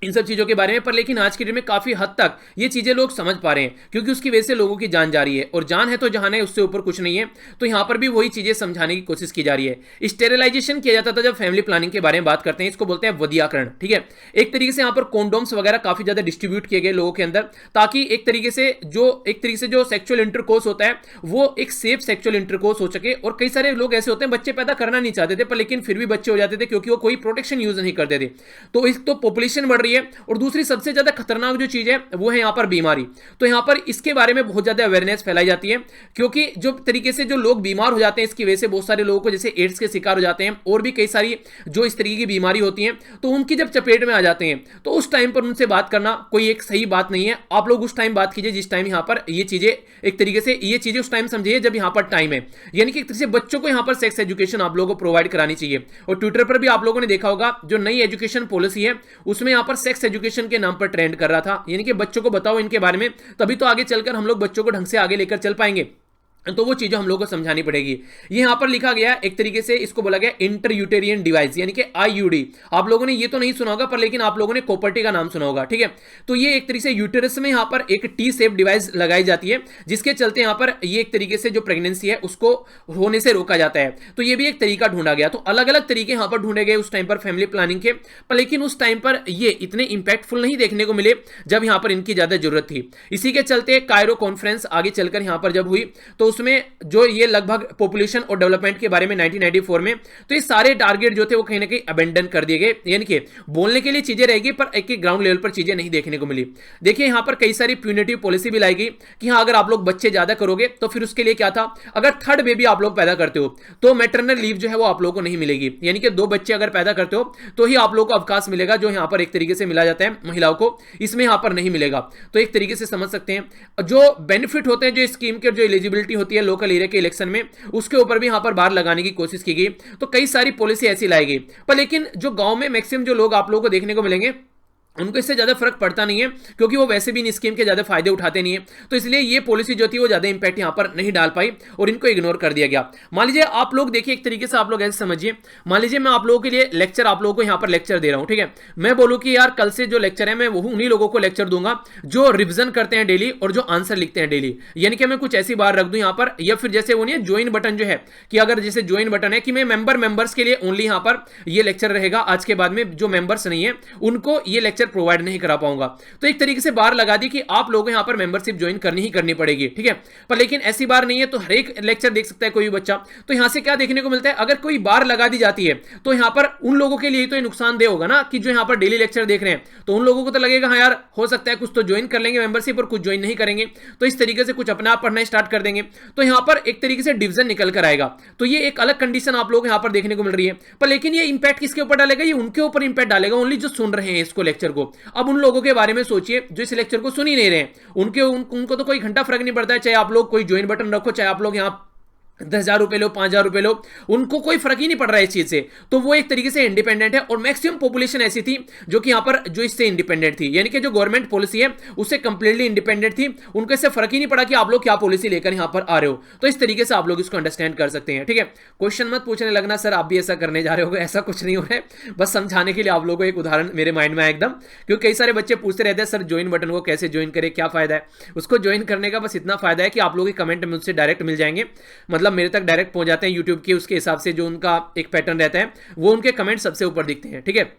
इन सब चीजों के बारे में, पर लेकिन आज की डेट में काफी हद तक ये चीजें लोग समझ पा रहे हैं, क्योंकि उसकी वजह से लोगों की जान जा रही है, और जान है तो जहान है, उससे ऊपर कुछ नहीं है। तो यहां पर भी वही चीजें समझाने की कोशिश की जा रही है। स्टेरिलाइजेशन किया जाता था जब फैमिली प्लानिंग के बारे में बात करते हैं, इसको बोलते हैं वधियाकरण। ठीक है, एक तरीके से यहां पर कॉन्डोम्स वगैरह काफी ज्यादा डिस्ट्रीब्यूट किए गए लोगों के अंदर, ताकि एक तरीके से जो सेक्सुअल इंटरकोर्स होता है वो एक सेफ सेक्सुअल इंटरकोर्स हो सके। और कई सारे लोग ऐसे होते हैं बच्चे पैदा करना नहीं चाहते थे, पर लेकिन फिर भी बच्चे हो जाते थे क्योंकि वो कोई प्रोटेक्शन यूज नहीं करते थे। तो एक तो पॉपुलेशन बढ़ रही है, और दूसरी सबसे ज्यादा खतरनाक जो चीज है वो है यहां पर बीमारी। तो यहां पर इसके बारे में बहुत ज्यादा अवेयरनेस फैलाई जाती है, क्योंकि जो तरीके से जो लोग बीमार हो जाते हैं इसकी वजह से बहुत सारे लोगों को जैसे एड्स के शिकार हो जाते हैं, और भी कई सारी जो इस तरीके की बीमारी होती है, तो उनकी जब चपेट में आ जाते हैं तो उस टाइम पर उनसे बात करना कोई एक सही बात नहीं है। आप लोग उस टाइम बात कीजिए जिस टाइम यहां पर ये चीजें एक तरीके से ये चीजें उस टाइम समझिए जब यहां पर टाइम है। यानी कि एक तरह से बच्चों को यहां पर सेक्स एजुकेशन आप लोगों को प्रोवाइड करानी चाहिए। और ट्विटर पर भी आप लोगों ने देखा होगा जो नई एजुकेशन पॉलिसी है उसमें यहां पर सेक्स एजुकेशन के नाम पर ट्रेंड कर रहा था, यानी कि बच्चों को बताओ इनके बारे में, तभी तो आगे चलकर हम लोग बच्चों को ढंग से आगे लेकर चल पाएंगे। तो वो चीजें हम लोगों को समझानी पड़ेगी। ये यहां पर लिखा गया एक तरीके से इसको बोला गया इंटरयूटेरियन डिवाइस, यानी कि IUD। आप लोगों ने ये तो नहीं सुना होगा, पर लेकिन आप लोगों ने कोपर्टी का नाम सुना होगा। ठीक है, तो ये एक तरीके से यूटेरस में यहां पर एक टी शेप डिवाइस लगाई जाती है, जिसके चलते यहां पर ये एक तरीके से जो प्रेगनेंसी है उसको होने से रोका जाता है। तो ये भी एक तरीका ढूंढा गया। तो अलग अलग तरीके यहां पर ढूंढे गए उस टाइम पर फैमिली प्लानिंग के, पर लेकिन उस टाइम पर ये इतने इंपैक्टफुल नहीं देखने को मिले जब यहां पर इनकी ज्यादा जरूरत थी। इसी के चलते कायरो कॉन्फ्रेंस आगे चलकर यहां पर जब हुई, तो उसमें जो ये लगभग पॉपुलेशन और डेवलपमेंट के बारे में 1994 में, तो ये सारे टारगेट जो थे वो कहीं ना कहीं अबेंडन कर दिए गए, यानी कि बोलने के लिए चीजें रहेगी पर एक ग्राउंड लेवल पर चीजें नहीं देखने को मिली। देखिए यहां पर कई सारी प्यूनिटिव पॉलिसी भी लाई गई कि हाँ अगर आप लोग बच्चे ज्यादा करोगे तो फिर उसके लिए क्या था, अगर थर्ड बेबी आप लोग पैदा करते हो तो मैटरनल लीव जो है वो आप लोगों को नहीं मिलेगी, यानी कि 2 बच्चे अगर पैदा करते हो तो ही आप लोगों को अवकाश मिलेगा, जो यहां पर एक तरीके से मिला जाता है महिलाओं को, इसमें यहां पर नहीं मिलेगा। तो एक तरीके से समझ सकते हैं जो बेनिफिट होते हैं जो स्कीम के, जो एलिजिबिलिटी होती है लोकल एरिया के इलेक्शन में, उसके ऊपर भी यहां पर बार लगाने की कोशिश की गई। तो कई सारी पॉलिसी ऐसी लाई गई, पर लेकिन जो गांव में मैक्सिमम जो लोग आप लोगों को देखने को मिलेंगे उनको इससे ज्यादा फर्क पड़ता नहीं है, क्योंकि वो वैसे भी इन स्कीम के ज्यादा फायदे उठाते नहीं है। तो इसलिए ये पॉलिसी जो थी वो ज्यादा इंपैक्ट यहां पर नहीं डाल पाई और इनको इग्नोर कर दिया गया। मान लीजिए आप लोग देखिए, एक तरीके से आप लोग ऐसे समझिए, मान लीजिए मैं आप लोगों के लिए लेक्चर, आप लोगों को यहां पर लेक्चर दे रहा हूं, ठीक है, मैं बोलूं कि यार कल से जो लेक्चर है मैं वो उन्हीं लोगों को लेक्चर दूंगा जो रिविजन करते हैं डेली और जो आंसर लिखते हैं डेली, यानी कि मैं कुछ ऐसी बात रख दूं यहां पर, या फिर जैसे वो नहीं ज्वाइन बटन जो है, कि अगर जैसे ज्वाइन बटन है कि मैं मेंबर्स के लिए ओनली यहां पर ये लेक्चर रहेगा, आज के बाद में जो मेंबर्स नहीं है उनको ये लेक्चर प्रोवाइड नहीं करा पाऊंगा। तो एक तरीके से बार लगा दी कि आप लोगों को यहां पर मेंबरशिप ज्वाइन करनी ही करनी पड़ेगी, ठीक है। पर लेकिन ऐसी बार नहीं है, तो हर एक लेक्चर देख सकता है कोई भी बच्चा। तो यहां से क्या देखने को मिलता है, अगर कोई बार लगा दी जाती है तो यहां पर उन लोगों के लिए तो नुकसानदेह होगा ना, कि जो यहां पर डेली लेक्चर देख रहे हैं, तो उन लोगों को तो लगेगा हाँ यार हो सकता है कुछ तो ज्वाइन कर लेंगे मेंबरशिप और कुछ ज्वाइन नहीं करेंगे, तो इस तरीके से कुछ अपना आप पढ़ना स्टार्ट कर देंगे। तो यहां पर एक तरीके से डिवीजन निकल कर आएगा। तो ये एक अलग कंडीशन आप लोग यहां पर देखने को मिल रही है। पर लेकिन ये इंपैक्ट किसके ऊपर डालेगा, ये उनके ऊपर इंपैक्ट डालेगा ओनली जो सुन रहे हैं इसको लेक्चर को। अब उन लोगों के बारे में सोचिए जो इस लेक्चर को सुन ही नहीं रहे हैं, उनको तो कोई घंटा फर्क नहीं पड़ता है, चाहे आप लोग कोई ज्वाइन बटन रखो, चाहे आप लोग यहां 10,000 रुपए लो, 5,000 रुपए लो, उनको कोई फर्क ही नहीं पड़ रहा है इस चीज से। तो वो एक तरीके से इंडिपेंडेंट है और मैक्सिमम पॉपुलेशन ऐसी थी जो कि यहां पर जो इससे इंडिपेंडेंट थी, यानी कि जो गवर्नमेंट पॉलिसी है उससे कंप्लीटली इंडिपेंडेंट थी। उनको इससे फर्क ही नहीं पड़ा कि आप लोग क्या पॉलिसी लेकर यहां पर आ रहे हो। तो इस तरीके से आप लोग इसको अंडरस्टैंड कर सकते हैं, ठीक है। क्वेश्चन मत पूछने लगना सर आप भी ऐसा करने जा रहे हो, ऐसा कुछ नहीं हो रहा है, बस समझाने के लिए आप लोगों को एक उदाहरण मेरे माइंड में आया एकदम, क्योंकि कई सारे बच्चे पूछते रहते हैं सर ज्वाइन बटन को कैसे ज्वाइन करें, क्या फायदा है। उसको ज्वाइन करने का बस इतना फायदा है कि आप लोगों के कमेंट मुझसे डायरेक्ट मिल जाएंगे, मतलब मेरे तक डायरेक्ट जाते हैं यूट्यूब के उसके हिसाब से जो उनका एक पैटर्न रहता है, वो उनके कमेंट सबसे ऊपर दिखते हैं, ठीक है।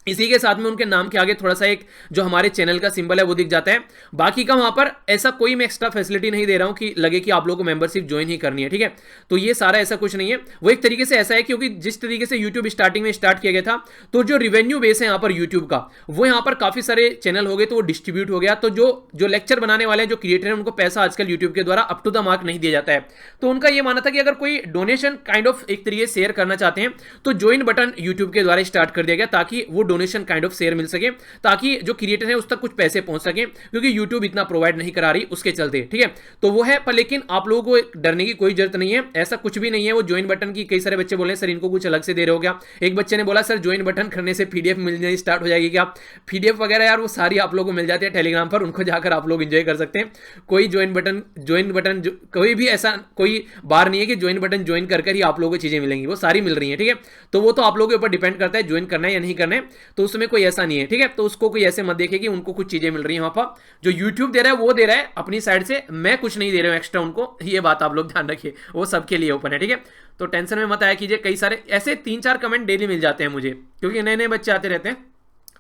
इसी के साथ में उनके नाम के आगे थोड़ा सा एक जो हमारे चैनल का सिंबल है वो दिख जाता है। बाकी का वहां पर ऐसा कोई मैं एक्स्ट्रा फैसिलिटी नहीं दे रहा हूं कि लगे कि आप लोगों को मेंबरशिप ज्वाइन ही करनी है, ठीक है। तो ये सारा ऐसा कुछ नहीं है, वो एक तरीके से ऐसा है क्योंकि जिस तरीके से यूट्यूब स्टार्टिंग में स्टार्ट किया गया था, तो जो रिवेन्यू बेस है यहाँ पर यूट्यूब का, वो यहाँ पर काफी सारे चैनल हो गए तो वो डिस्ट्रीब्यूट हो गया। तो जो लेक्चर बनाने वाले जो क्रिएटर हैं उनको पैसा आजकल यूट्यूब के द्वारा अप टू द मार्क नहीं दिया जाता है। तो उनका यह मानना था कि अगर कोई डोनेशन काइंड ऑफ एक तरीके शेयर करना चाहते हैं तो ज्वाइन बटन यूट्यूब के द्वारा स्टार्ट कर दिया गया, ताकि वो डोनेशन काइंड ऑफ शेयर मिल सके, ताकि जो क्रिएटर है उस तक कुछ पैसे पहुंच सके, क्योंकि YouTube इतना प्रोवाइड नहीं करा रही उसके चलते, ठीक है। तो वो है, पर लेकिन आप लोगों को डरने की कोई जरूरत नहीं है, ऐसा कुछ भी नहीं है। वो ज्वाइन बटन की कई सारे बच्चे बोले सर इनको कुछ अलग से दे रहे हो क्या। एक बच्चे ने बोला सर ज्वाइन बटन करने से PDF मिलनी स्टार्ट हो जाएगी क्या। PDF वगैरह यार वो सारी आप लोगों को मिल जाती है टेलीग्राम पर, उनको जाकर आप लोग एंजॉय कर सकते हैं। कोई ज्वाइन बटन कोई भी ऐसा कोई बार नहीं है कि ज्वाइन बटन ज्वाइन कर ही आप लोगों को चीजें मिलेंगी, वो सारी मिल रही है, ठीक है। तो वो तो आप लोगों के ऊपर डिपेंड करता है ज्वाइन करना है या नहीं करना है, तो उसमें कोई ऐसा नहीं है, ठीक है। तो उसको कोई ऐसे मत देखे कि उनको कुछ चीजें मिल रही हैं, वहां पर जो YouTube दे रहा है वो दे रहा है अपनी साइड से, मैं कुछ नहीं दे रहा हूं एक्स्ट्रा उनको, ये बात आप लोग ध्यान रखिए, वो सबके लिए ओपन है, ठीक है। तो टेंशन में मत आया कीजिए, कई सारे ऐसे 3-4 कमेंट डेली मिल जाते हैं मुझे, क्योंकि नए नए बच्चे आते रहते हैं,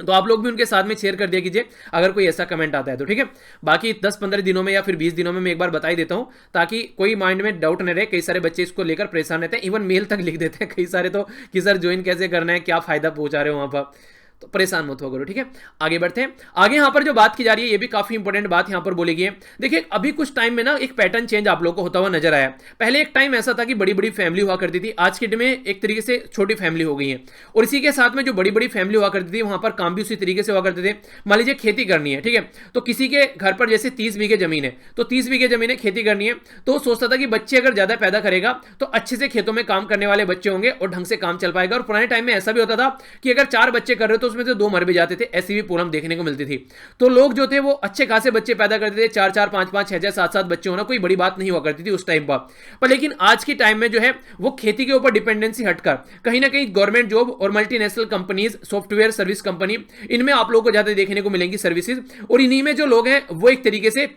तो आप लोग भी उनके साथ में शेयर कर दिया कीजिए अगर कोई ऐसा कमेंट आता है तो, ठीक है। बाकी 10-15 दिनों में या फिर 20 दिनों में मैं एक बार बता ही देता हूं, ताकि कोई माइंड में डाउट न रहे। कई सारे बच्चे इसको लेकर परेशान रहते हैं, इवन मेल तक लिख देते हैं कई सारे तो कि सर ज्वाइन कैसे करना है, क्या फायदा पहुंचा रहे हो वहां पर, तो परेशान मत हो करो, ठीक है। आगे बढ़ते हैं। आगे यहां पर जो बात की जा रही है ये भी काफी इंपॉर्टेंट बात यहां पर बोली गई है। देखिए अभी कुछ टाइम में ना एक पैटर्न चेंज आप लोगों को होता हुआ नजर आया। पहले एक टाइम ऐसा था कि बड़ी बड़ी फैमिली हुआ करती थी, आज के डेट में एक तरीके से छोटी फैमिली हो गई है, और इसी के साथ में जो बड़ी बड़ी फैमिली हुआ करती थी वहां पर काम भी उसी तरीके से हुआ करते थे। मान लीजिए खेती करनी है, ठीक है, तो किसी के घर पर जैसे 30 बीघे जमीन है, तो 30 बीघे जमीन है, खेती करनी है, तो सोचता था कि बच्चे अगर ज्यादा पैदा करेगा तो अच्छे से खेतों में काम करने वाले बच्चे होंगे और ढंग से काम चल पाएगा। और पुराने टाइम में ऐसा भी होता था कि अगर 4 बच्चे कर रहे हो तो उसमें से 2 मर भी जाते थे, ऐसी भी प्रॉब्लम देखने को मिलती थी। तो लोग जो थे वो अच्छे खासे बच्चे पैदा करते थे, 4-4, 5-5, 6-6, 7-7 बच्चे होना कोई बड़ी बात नहीं हुआ करती थी उस टाइम पर। लेकिन आज की टाइम में जो है वो खेती के ऊपर डिपेंडेंसी हटकर कहीं ना कहीं गवर्नमेंट जॉब और multinational companies, software service company, इनमें आप लोगों को ज्यादा देखने को मिलेंगी सर्विसेज, और इन्हीं में जो लोग हैं वो एक तरीके से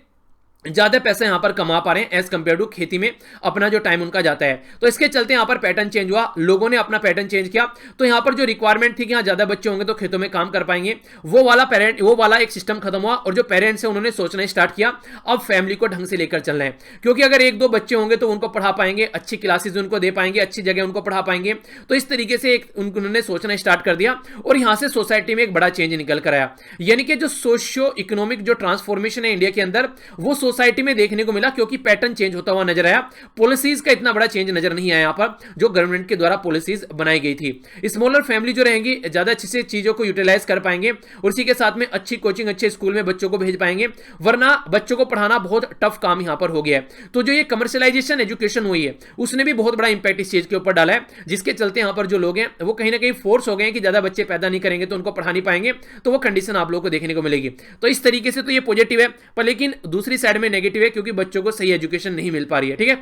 ज्यादा पैसा यहां पर कमा पा रहे हैं एज कंपेयर टू खेती में अपना जो टाइम उनका जाता है। तो इसके चलते यहां पर पैटर्न चेंज हुआ, लोगों ने अपना पैटर्न चेंज किया। तो यहां पर जो रिक्वायरमेंट थी कि यहां ज्यादा बच्चे होंगे तो खेतों में काम कर पाएंगे, वो वाला एक सिस्टम खत्म हुआ। और जो पेरेंट्स है उन्होंने सोचना स्टार्ट किया अब फैमिली को ढंग से लेकर चलना है, क्योंकि अगर एक दो बच्चे होंगे तो उनको पढ़ा पाएंगे, अच्छी क्लासेज उनको दे पाएंगे, अच्छी जगह उनको पढ़ा पाएंगे। तो इस तरीके से उन्होंने सोचना स्टार्ट कर दिया और यहां से सोसाइटी में एक बड़ा चेंज निकल कर आया। यानी कि जो सोशियो इकोनॉमिक जो ट्रांसफॉर्मेशन है इंडिया के अंदर वो सोसाइटी में देखने को मिला, क्योंकि पैटर्न चेंज होता हुआ नजर आया। पॉलिसीज का इतना बड़ा चेंज नजर नहीं आया यहां पर जो गवर्नमेंट के द्वारा पॉलिसीज बनाई गई थी। स्मॉलर फैमिली जो रहेंगी ज्यादा अच्छे से चीजों को यूटिलाइज कर पाएंगे और इसी के साथ में अच्छी कोचिंग अच्छे स्कूल में बच्चों को भेज पाएंगे, वरना बच्चों को पढ़ाना बहुत टफ काम यहां पर हो गया है। तो जो ये कमर्शियलाइजेशन एजुकेशन हुई है उसने भी बहुत बड़ा इंपैक्ट इस चीज के ऊपर डाला है, जिसके चलते यहां पर जो लोग हैं वो कहीं ना कहीं फोर्स हो गए हैं कि ज्यादा बच्चे पैदा नहीं करेंगे तो उनको पढ़ा नहीं पाएंगे, तो वो कंडीशन आप लोगों को देखने को मिलेगी। तो इस तरीके से तो ये पॉजिटिव है, पर लेकिन दूसरी साइड में नेगेटिव है, क्योंकि बच्चों को सही एजुकेशन नहीं मिल पा रही है। ठीक है,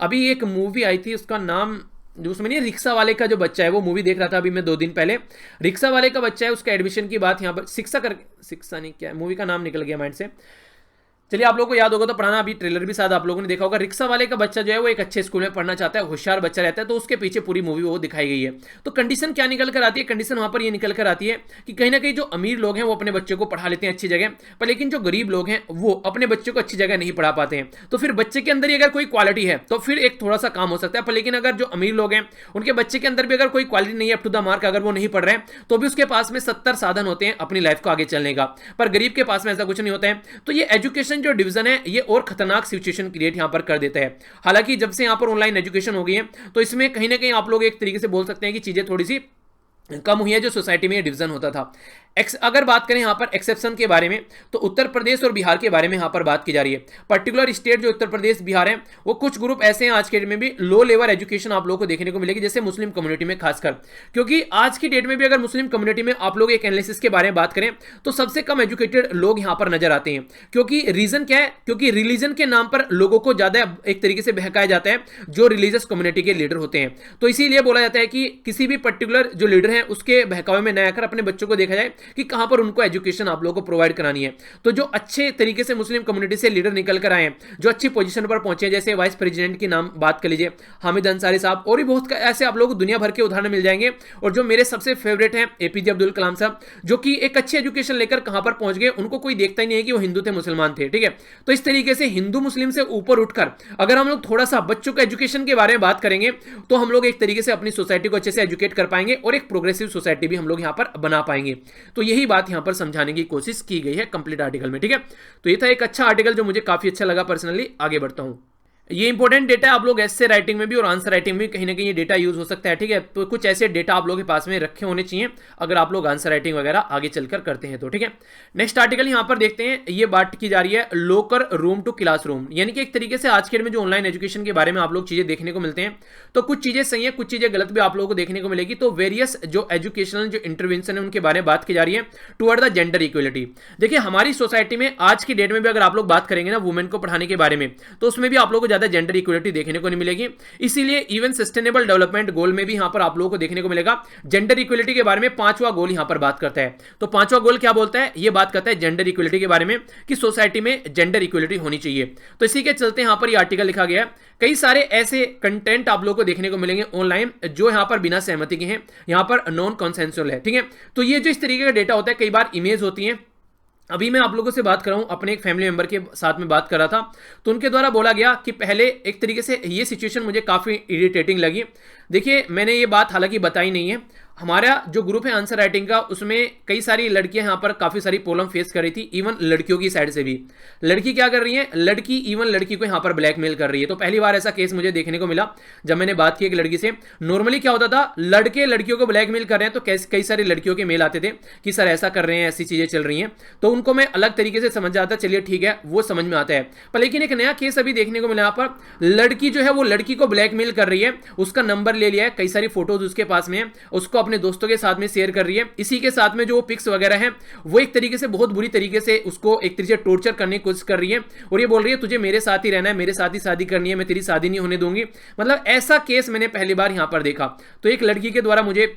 अभी एक मूवी आई थी उसका नाम जो उसमें नहीं, रिक्शा वाले का जो बच्चा है, वो मूवी देख रहा था अभी मैं 2 दिन पहले। रिक्शा वाले का बच्चा है, उसका एडमिशन की बात यहाँ पर शिक्षा नहीं, क्या मूवी का नाम निकल गया माइंड से, चलिए आप लोगों को याद होगा तो पढ़ाना, अभी ट्रेलर भी शायद आप लोगों ने देखा होगा। रिक्शा वाले का बच्चा जो है वो एक अच्छे स्कूल में पढ़ना चाहता है, होशियार बच्चा रहता है, तो उसके पीछे पूरी मूवी वो दिखाई गई है। तो कंडीशन क्या निकल कर आती है, कंडीशन वहां पर ये निकल कर आती है कि कहीं ना कहीं जो अमीर लोग हैं वो अपने बच्चों को पढ़ा लेते हैं अच्छी जगह पर, लेकिन जो गरीब लोग हैं वो अपने बच्चों को अच्छी जगह नहीं पढ़ा पाते हैं। तो फिर बच्चे के अंदर ही अगर कोई क्वालिटी है तो फिर एक थोड़ा सा काम हो सकता है, पर लेकिन अगर जो अमीर लोग हैं उनके बच्चे के अंदर भी अगर कोई क्वालिटी नहीं है अप टू द मार्क, अगर वो नहीं पढ़ रहे हैं तो भी उसके पास में 70 साधन होते हैं अपनी लाइफ को आगे चलने का, पर गरीब के पास में ऐसा कुछ नहीं होता है। तो ये एजुकेशन जो डिवीजन है ये और खतरनाक सिचुएशन क्रिएट यहां पर कर देता है। हालांकि जब से यहां पर ऑनलाइन एजुकेशन हो गई है तो इसमें कहीं ना कहीं आप लोग एक तरीके से बोल सकते हैं कि चीजें थोड़ी सी कम हुई है, जो सोसाइटी में डिवीजन होता था। अगर बात करें यहां पर एक्सेप्शन के बारे में तो उत्तर प्रदेश और बिहार के बारे में यहां पर बात की जा रही है। पर्टिकुलर स्टेट जो उत्तर प्रदेश बिहार है वो कुछ ग्रुप ऐसे हैं आज के डेट में भी लो लेवल एजुकेशन आप लोगों को देखने को मिलेगी, जैसे मुस्लिम कम्युनिटी में खासकर, क्योंकि आज की डेट में भी अगर मुस्लिम कम्युनिटी में आप लोग एक एनालिसिस के बारे में बात करें तो सबसे कम एजुकेटेड लोग यहां पर नजर आते हैं। क्योंकि रीजन क्या है, क्योंकि रिलीजन के नाम पर लोगों को ज्यादा एक तरीके से बहकाया जाता है जो रिलीजियस कम्युनिटी के लीडर होते हैं। तो इसीलिए बोला जाता है कि किसी भी पर्टिकुलर जो लीडर है उसके बहकावे में न आकर अपने बच्चों को देखा जाए कि कहां पर उनको एजुकेशन आप लोगों को प्रोवाइड करानी है। तो जो अच्छे तरीके से मुस्लिम कम्युनिटी से लीडर निकल कर आए हैं, जो अच्छी पोजीशन पर पहुंचे, जैसे वाइस प्रेसिडेंट की नाम बात कर लीजिए हामिद अंसारी साहब, और भी बहुत ऐसे आप लोगों को दुनिया भर के उदाहरण मिल जाएंगे। और जो मेरे सबसे फेवरेट हैं एपीजे अब्दुल कलाम साहब, जो कि एक अच्छी एजुकेशन लेकर कहां पर पहुंच गए, उनको कोई देखता ही नहीं है कि वो हिंदू थे मुसलमान थे। ठीक है, तो इस तरीके से हिंदू मुस्लिम से ऊपर उठकर अगर हम लोग थोड़ा सा बच्चों के एजुकेशन के बारे में बात करेंगे तो हम लोग एक तरीके से अपनी सोसाइटी को अच्छे से एजुकेट कर पाएंगे और एक प्रोग्रेसिव सोसाइटी भी हम लोग यहां पर बना पाएंगे। तो यही बात यहां पर समझाने की कोशिश की गई है कंप्लीट आर्टिकल में। ठीक है, तो ये था एक अच्छा आर्टिकल जो मुझे काफी अच्छा लगा पर्सनली। आगे बढ़ता हूं, ये इंपॉर्टेंट डेटा आप लोग एस्से राइटिंग में भी और आंसर राइटिंग में कहीं ना कहीं ये डेटा यूज हो सकता है। ठीक है, तो कुछ ऐसे डेटा आप लोगों के पास में रखे होने चाहिए अगर आप लोग आंसर राइटिंग वगैरह आगे चलकर करते हैं तो। ठीक है, नेक्स्ट आर्टिकल यहां पर देखते हैं, ये बात की जा रही है लोकर रूम टू क्लासरूम, यानी कि एक तरीके से आज के में जो ऑनलाइन एजुकेशन के बारे में आप लोग चीजें देखने को मिलते हैं तो कुछ चीजें सही है, कुछ चीजें गलत भी आप लोगों को देखने को मिलेगी। तो वेरियस जो एजुकेशनल जो इंटरवेंशन है उनके बारे में बात की जा रही है टुवर्ड द जेंडर इक्वलिटी। देखिए हमारी सोसाइटी में आज की डेट में भी अगर आप लोग बात करेंगे ना वुमेन को पढ़ाने के बारे में तो उसमें भी आप लोगों को ज्यादा जेंडर इक्वलिटी देखने को नहीं मिलेगी। इसीलिए इवन सस्टेनेबल डेवलपमेंट गोल में भी यहां पर आप लोगों को देखने को मिलेगा जेंडर इक्वलिटी के बारे में 5वां गोल यहां पर बात करता है। तो 5वां गोल क्या बोलता है, यह बात करता है जेंडर इक्वलिटी के बारे में कि सोसाइटी में जेंडर इक्वलिटी होनी चाहिए। तो इसी के चलते यहां पर यह आर्टिकल लिखा गया है। कई सारे ऐसे कंटेंट आप लोगों को देखने को मिलेंगे ऑनलाइन जो यहां पर बिना सहमति के हैं, यहां पर नॉन कंसेंसुअल है। ठीक है, तो ये जो इस तरीके का डेटा होता है, कई बार इमेज होती है। अभी मैं आप लोगों से बात कर रहा हूं, अपने एक फैमिली मेंबर के साथ में बात कर रहा था तो उनके द्वारा बोला गया कि पहले एक तरीके से ये सिचुएशन मुझे काफ़ी इरिटेटिंग लगी। देखिए मैंने ये बात हालांकि बताई नहीं है, हमारा जो ग्रुप है आंसर राइटिंग का उसमें कई सारी लड़कियां यहाँ पर काफ़ी सारी प्रॉब्लम फेस कर रही थी, इवन लड़कियों की साइड से भी। लड़की क्या कर रही है, लड़की इवन लड़की को यहाँ पर ब्लैकमेल कर रही है। तो पहली बार ऐसा केस मुझे देखने को मिला जब मैंने बात की एक लड़की से। नॉर्मली क्या होता था, लड़के लड़कियों को ब्लैकमेल कर रहे हैं तो कई सारी लड़कियों के मेल आते थे कि सर ऐसा कर रहे हैं, ऐसी चीज़ें चल रही हैं, तो उनको मैं अलग तरीके से समझ जाता, चलिए ठीक है वो समझ में आता है। पर लेकिन एक नया केस अभी देखने को मिला यहाँ पर, लड़की जो है वो लड़की को ब्लैकमेल कर रही है, उसका नंबर ले लिया है, कई सारी फोटोज उसके पास में है, उसको अपने दोस्तों के साथ में शेयर कर रही है। इसी के साथ में जो पिक्स वगैरह हैं वो एक तरीके से बहुत बुरी तरीके से उसको एक तरीके से टॉर्चर करने की कोशिश कर रही है और ये बोल रही है तुझे मेरे साथ ही रहना है, मेरे साथ ही शादी करनी है, मैं तेरी शादी नहीं होने दूंगी। मतलब ऐसा केस मैंने पहली बार यहां पर देखा। तो एक लड़की के द्वारा मुझे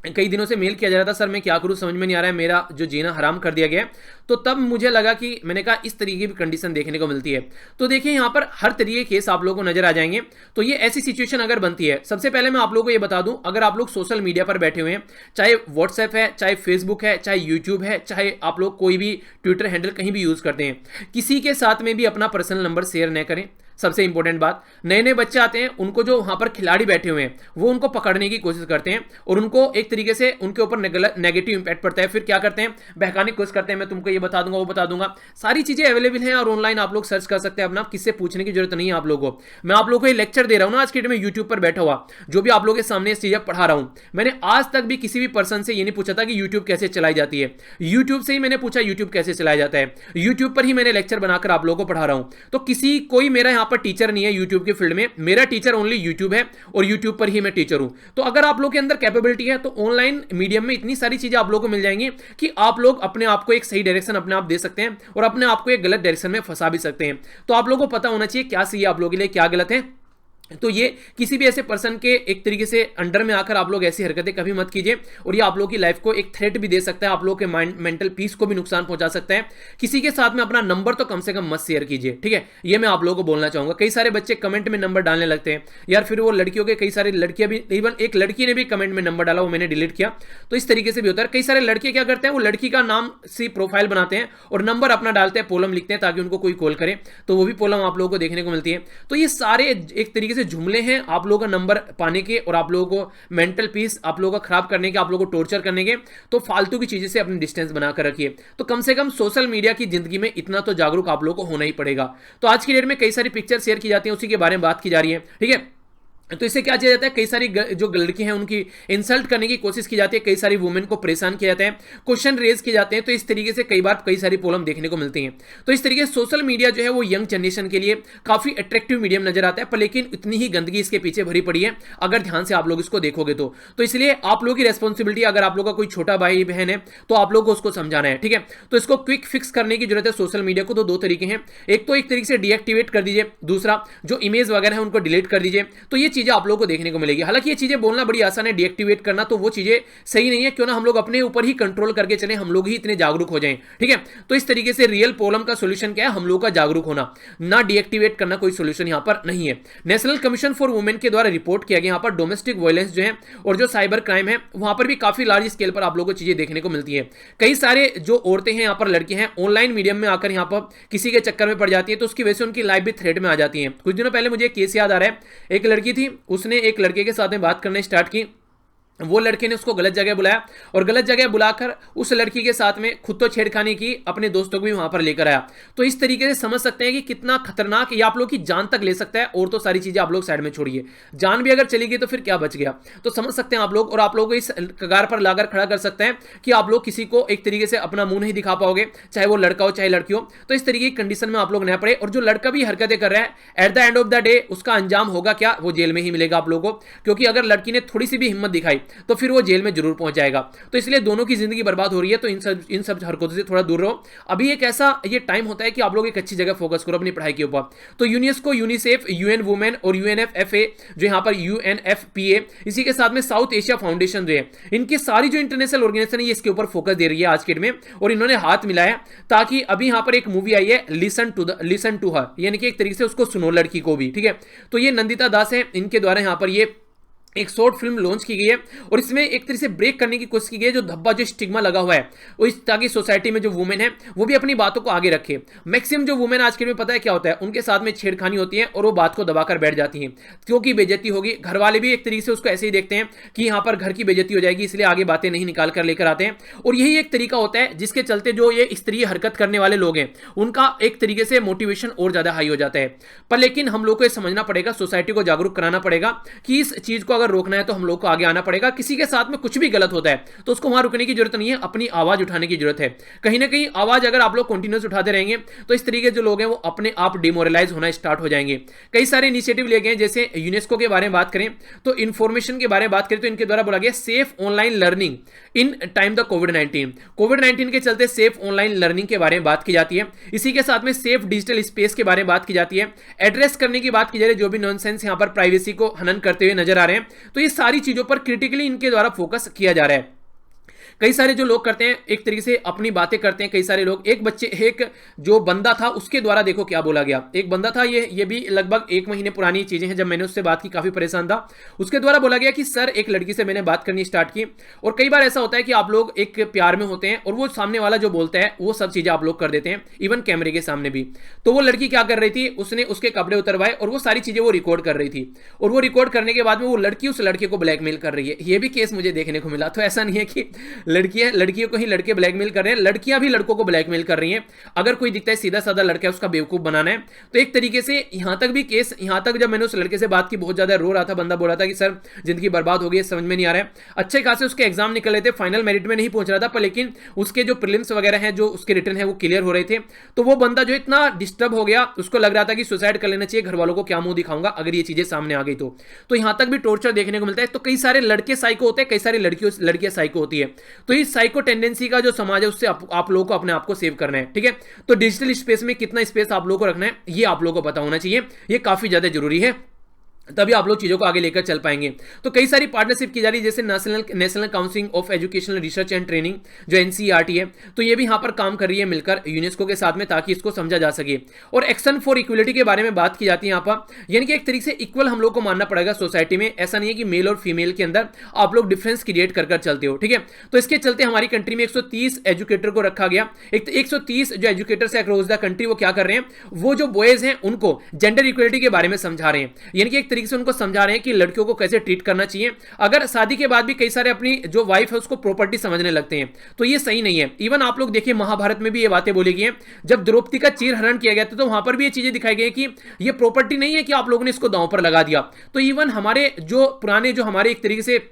कई दिनों से मेल किया जा रहा था, सर मैं क्या करूं समझ में नहीं आ रहा है, मेरा जो जीना हराम कर दिया गया है। तो तब मुझे लगा कि मैंने कहा इस तरीके की कंडीशन देखने को मिलती है। तो देखिए यहाँ पर हर तरीके के केस आप लोगों को नजर आ जाएंगे। तो ये ऐसी सिचुएशन अगर बनती है, सबसे पहले मैं आप लोगों को ये बता दूं, अगर आप लोग सोशल मीडिया पर बैठे हुए हैं, चाहे व्हाट्सएप है, चाहे फेसबुक है, चाहे यूट्यूब है, चाहे आप लोग कोई भी ट्विटर हैंडल कहीं भी यूज करते हैं, किसी के साथ में भी अपना पर्सनल नंबर शेयर न करें। सबसे इंपॉर्टेंट बात, नए नए बच्चे आते हैं, उनको जो वहां पर खिलाड़ी बैठे हुए हैं वो उनको पकड़ने की कोशिश करते हैं और उनको एक तरीके से उनके ऊपर नेगेटिव इंपैक्ट पड़ता है। फिर क्या करते हैं, बहकाने की कोशिश करते हैं, मैं तुमको ये बता दूंगा वो बता दूंगा। सारी चीजें अवेलेबल हैं और ऑनलाइन आप लोग सर्च कर सकते हैं अपना, किससे पूछने की जरूरत नहीं है आप लोगों को। मैं आप लोगों को ये लेक्चर दे रहा हूं ना आज के डेट में यूट्यूब पर बैठा हुआ, जो भी आप लोगों के सामने चीजें पढ़ा रहा हूं, मैंने आज तक भी किसी भी पर्सन से ये नहीं पूछा था कि यूट्यूब कैसे चलाई जाती है। यूट्यूब से ही मैंने पूछा यूट्यूब कैसे चलाया जाता है, यूट्यूब पर ही मैंने लेक्चर बनाकर आप लोगों को पढ़ा रहा हूं। तो किसी कोई मेरा यहां पर टीचर नहीं है यूट्यूब के फील्ड में, मेरा टीचर ओनली यूट्यूब है और यूट्यूब पर ही मैं टीचर हूं। तो अगर आप लोग के अंदर कैपेबिलिटी है तो ऑनलाइन मीडियम में इतनी सारी चीजें आप लोगों को मिल जाएंगी कि आप लोग अपने आप को एक सही डायरेक्शन अपने आप दे सकते हैं और अपने आप को एक गलत डायरेक्शन में फंसा भी सकते हैं। तो आप लोगों को पता होना चाहिए क्या सही है आप लोगों के लिए, क्या गलत है। तो ये किसी भी ऐसे पर्सन के एक तरीके से अंडर में आकर आप लोग ऐसी हरकतें कभी मत कीजिए, और ये आप लोगों की लाइफ को एक थ्रेट भी दे सकता है, आप लोगों के माइंड मेंटल पीस को भी नुकसान पहुंचा सकता है। किसी के साथ में अपना नंबर तो कम से कम मत शेयर कीजिए, ठीक है, ये मैं आप लोगों को बोलना चाहूंगा। कई सारे बच्चे कमेंट में नंबर डालने लगते हैं यार, फिर वो लड़कियों के, कई सारी लड़कियां भी, इवन एक लड़की ने भी कमेंट में नंबर डाला, वो मैंने डिलीट किया। तो इस तरीके से भी होता है। कई सारे लड़के क्या करते हैं, वो लड़की का नाम सी प्रोफाइल बनाते हैं और नंबर अपना डालते हैं, पोलम लिखते हैं ताकि उनको कोई कॉल करे, तो वो भी पोलम आप लोगों को देखने को मिलती है। तो ये सारे एक तरीके से जुमले हैं आप लोगों का नंबर पाने के और आप लोगों को मेंटल पीस आप लोगों का खराब करने के, आप लोगों को टॉर्चर करने के। तो फालतू की चीजें से अपनी डिस्टेंस बनाकर रखिए। तो कम से कम सोशल मीडिया की जिंदगी में इतना तो जागरूक आप लोगों को होना ही पड़ेगा। तो आज की डेट में कई सारी पिक्चर शेयर की जाती है, उसी के बारे में बात की जा रही है, ठीक है। तो इससे क्या किया जाता है, कई सारी जो लड़की हैं उनकी इंसल्ट करने की कोशिश की जाती है, कई सारी वुमेन को परेशान किया जाता है, क्वेश्चन रेज किए जाते हैं। तो इस तरीके से कई बार कई सारी प्रॉब्लम देखने को मिलती हैं। तो इस तरीके से सोशल मीडिया जो है वो यंग जनरेशन के लिए काफी अट्रैक्टिव मीडियम नजर आता है, पर लेकिन इतनी ही गंदगी इसके पीछे भरी पड़ी है अगर ध्यान से आप लोग इसको देखोगे तो इसलिए आप लोगों की रेस्पॉन्सिबिलिटी, अगर आप लोग का कोई छोटा भाई बहन है तो आप लोग को उसको समझाना है, ठीक है। तो इसको क्विक फिक्स करने की जरूरत है सोशल मीडिया को। तो दो तरीके हैं, एक तो एक तरीके से डीएक्टिवेट कर दीजिए, दूसरा जो इमेज वगैरह है उनको डिलीट कर दीजिए। तो ये चीजें आप लोग को देखने को मिलेगी। हालांकि ये चीजें बोलना बड़ी आसान है, डीएक्टिवेट करना तो वो चीजें सही नहीं है। क्यों ना हम लोग अपने ऊपर ही कंट्रोल करके चले, हम लोग ही इतने जागरूक हो जाएं, ठीक है। तो इस तरीके से रियल प्रॉब्लम का सॉल्यूशन क्या है, हम लोग का जागरूक होना, ना डीएक्टिवेट करना कोई सॉल्यूशन यहां पर नहीं है। नेशनल कमीशन फॉर वुमेन के द्वारा रिपोर्ट किया गया यहां पर डोमेस्टिक वायलेंस जो है और जो साइबर क्राइम है वहां पर भी काफी लार्ज स्केल पर आप लोगों को चीजें देखने को मिलती है। कई सारे जो औरतें हैं यहां पर, लड़के हैं, ऑनलाइन मीडियम में आकर यहां पर किसी के चक्कर में पड़ जाती है, तो उसकी वजह से उनकी लाइफ भी थ्रेट में आ जाती है। कुछ दिनों पहले मुझे एक केस याद आ रहा है, एक लड़की थी, उसने एक लड़के के साथ में बात करने स्टार्ट की, वो लड़के ने उसको गलत जगह बुलाया और गलत जगह बुलाकर उस लड़की के साथ में खुद तो छेड़खानी की, अपने दोस्तों को भी वहां पर लेकर आया। तो इस तरीके से समझ सकते हैं कि कितना खतरनाक ये आप लोग की जान तक ले सकता है। और तो सारी चीजें आप लोग साइड में छोड़िए, जान भी अगर चली गई तो फिर क्या बच गया। तो समझ सकते हैं आप लोग, और आप लोग को इस कगार पर लाकर खड़ा कर सकते हैं कि आप लोग किसी को एक तरीके से अपना मुंह नहीं दिखा पाओगे, चाहे वो लड़का हो चाहे लड़की हो। तो इस तरीके की कंडीशन में आप लोग न पड़े। और जो लड़का भी हरकतें कर रहा है, at the end of the day उसका अंजाम होगा क्या, वो जेल में ही मिलेगा आप लोगों को। क्योंकि अगर लड़की ने थोड़ी सी भी हिम्मत दिखाई तो फिर वो जेल में जरूर पहुंच जाएगा। तो इसलिए दोनों की जिंदगी बर्बाद हो रही है। तो इन सब हरकतों से थोड़ा दूर रहो। अभी एक ऐसा ये टाइम होता है कि आप लोग एक अच्छी जगह फोकस करो अपनी पढ़ाई के ऊपर। तो यूनेस्को, यूनिसेफ, यूएन वुमेन और यूएनएफएफए जो यहां पर यूएनएफपीए, इसी के साथ में साउथ एशिया फाउंडेशन जो है, इनकी सारी जो इंटरनेशनल ऑर्गेनाइजेशन है ये इसके ऊपर फोकस दे रही है आज के डेट में। और इन्होंने हाथ मिलाया ताकि अभी यहां पर एक मूवी आई है लिसन टू हर, यानी कि एक तरीके से उसको सुनो लड़की को भी, ठीक है। तो ये नंदिता दास है, इनके द्वारा यहां पर ये एक शॉर्ट फिल्म लॉन्च की गई है और इसमें एक तरीके से ब्रेक करने की कोशिश की गई है जो धब्बा, जो स्टिग्मा लगा हुआ है वो, ताकि सोसाइटी में जो वुमेन है वो भी अपनी बातों को आगे रखे। मैक्सिमम जो वुमेन आज के में पता है क्या होता है, उनके साथ में छेड़खानी होती है और वो बात को दबाकर बैठ जाती हैं क्योंकि बेइज्जती होगी। घर वाले भी एक तरीके से उसको ऐसे ही देखते हैं कि यहाँ पर घर की बेइज्जती हो जाएगी, इसलिए आगे बातें नहीं निकाल कर लेकर आते हैं। और यही एक तरीका होता है जिसके चलते जो ये स्त्री हरकत करने वाले लोग हैं उनका एक तरीके से मोटिवेशन और ज्यादा हाई हो जाता है। पर लेकिन हम लोग को ये समझना पड़ेगा, सोसाइटी को जागरूक कराना पड़ेगा कि इस चीज को अगर रोकना है तो हम लोग को आगे आना पड़ेगा। किसी के साथ में कुछ भी गलत होता है तो उसको वहां रुकने की जरूरत नहीं है, अपनी आवाज उठाने की जरूरत है। कहीं ना कहीं आवाज अगर आप लोग कंटिन्यूस उठाते रहेंगे तो इस तरीके जो लोग हैं वो अपने आप डिमोरलाइज होना स्टार्ट हो जाएंगे। कई सारे इनिशिएटिव लिए गए, जैसे यूनेस्को के बारे में बात करें तो इंफॉर्मेशन के बारे में बात करें तो इनके द्वारा बोला गया safe online learning in time the कोविड-19 के चलते सेफ ऑनलाइन लर्निंग के बारे में बात की जाती है। इसी के साथ में सेफ डिजिटल स्पेस के बारे में बात की जाती है। एड्रेस करने की बात की जा रही है जो भी नॉनसेंस यहां पर प्राइवेसी को हनन करते हुए नजर आ रहे हैं तो ये सारी चीजों पर क्रिटिकली इनके द्वारा फोकस किया जा रहा है। कई सारे जो लोग करते हैं एक तरीके से अपनी बातें करते हैं, कई सारे लोग, एक जो बंदा था उसके द्वारा देखो क्या बोला गया। एक बंदा था, ये भी लगभग 1 महीने पुरानी चीजें हैं, जब मैंने उससे बात की काफी परेशान था। उसके द्वारा बोला गया कि सर एक लड़की से मैंने बात करनी स्टार्ट की, और कई बार ऐसा होता है कि आप लोग एक प्यार में होते हैं और वो सामने वाला जो बोलता है वो सब चीजें आप लोग कर देते हैं, इवन कैमरे के सामने भी। तो वो लड़की क्या कर रही थी, उसने उसके कपड़े उतरवाए और वो सारी चीजें वो रिकॉर्ड कर रही थी, और वो रिकॉर्ड करने के बाद में वो लड़की उस लड़के को ब्लैकमेल कर रही है। ये भी केस मुझे देखने को मिला। तो ऐसा नहीं है कि लड़कियों को ही लड़के ब्लैकमेल कर रहे हैं, लड़कियां भी लड़कों को ब्लैकमेल कर रही हैं। अगर कोई दिखता है सीधा साधा लड़का है उसका बेवकूफ बनाना है। तो एक तरीके से यहां तक भी केस, यहां तक जब मैंने उस लड़के से बात की बहुत ज्यादा रो रहा था, बंदा बोल रहा था कि सर जिंदगी बर्बाद हो गई, समझ में नहीं आ रहा है। अच्छे खासे उसके एग्जाम निकल रहे थे, फाइनल मेरिट में नहीं पहुंच रहा था, पर लेकिन उसके जो प्रीलिम्स वगैरह हैं, जो उसके रिटर्न है वो क्लियर हो रहे थे। तो वो बंदा जो इतना डिस्टर्ब हो गया, उसको लग रहा था कि सुसाइड कर लेना चाहिए, घर वालों को क्या मुंह दिखाऊंगा अगर ये चीजें सामने आ गई तो यहां तक भी टॉर्चर देखने को मिलता है। तो कई सारे लड़के साइको होते हैं, कई सारी लड़कियां साइको होती है। तो इस साइको टेंडेंसी का जो समाज है उससे आप लोगों को अपने आप को सेव करना है, ठीक है। तो डिजिटल स्पेस में कितना स्पेस आप लोगों को रखना है ये आप लोगों को पता होना चाहिए, ये काफी ज्यादा जरूरी है, तभी आप लोग चीजों को आगे लेकर चल पाएंगे। तो कई सारी पार्टनरशिप की जा रही है, जैसे national council of educational research and training जो एनसीईआरटी है, तो ये भी यहां पर काम कर रही है मिलकर यूनेस्को के साथ में, ताकि इसको समझा जा सके। और एक्शन फॉर इक्वलिटी के बारे में बात की जाती है यहां पर, यानी कि एक तरीके से इक्वल हम लोग को मानना पड़ेगा सोसाइटी में। ऐसा नहीं है कि मेल और फीमेल के अंदर आप लोग डिफरेंस क्रिएट कर चलते हो, ठीक है। तो इसके चलते हमारी कंट्री में 130 एजुकेटर को रखा गया। 130 जो एजुकेटर्स है अक्रॉस द कंट्री, वो क्या कर रहे हैं, वो जो बॉयज हैं उनको जेंडर इक्वलिटी के बारे में समझा रहे हैं, यानी कि एक तरीके से उनको समझा रहे हैं कि लड़कियों को कैसे ट्रीट करना चाहिए। अगर शादी के बाद भी कई सारे अपनी जो वाइफ है उसको प्रॉपर्टी समझने लगते हैं, तो ये सही नहीं है। इवन आप लोग देखिए महाभारत में भी ये बातें बोली गई हैं, जब द्रौपदी का चीरहरण किया गया था तो वहां पर भी ये चीजें दिखाई गई कि ये प्रॉपर्टी नहीं है कि आप लोगों ने इसको दांव पर लगा दिया। तो इवन हमारे जो पुराने जो हमारे एक तरीके से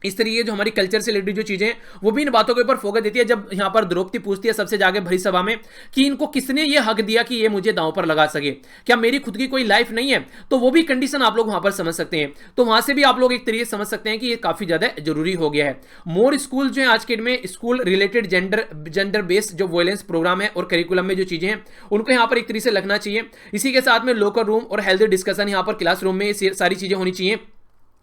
इस तरीके जो हमारी कल्चर से रिलेटेड जो चीजें हैं वो भी इन बातों के ऊपर फोकस देती है। जब यहां पर द्रौपदी पूछती है सबसे जाके भरी सभा में कि इनको किसने ये हक दिया कि ये मुझे दांव पर लगा सके, क्या मेरी खुद की कोई लाइफ नहीं है, तो वो भी कंडीशन आप लोग वहां पर समझ सकते हैं। तो वहां से भी आप लोग एक तरीके समझ सकते हैं कि ये काफी ज्यादा जरूरी हो गया है। मोर स्कूल जो है आज के में स्कूल रिलेटेड जेंडर बेस्ड जो वायलेंस प्रोग्राम है और करिकुलम में जो चीजें हैं उनको यहाँ पर एक तरीके से लगना चाहिए। इसी के साथ में लोकर रूम और हेल्थ डिस्कशन यहाँ पर क्लासरूम में सारी चीजें होनी चाहिए।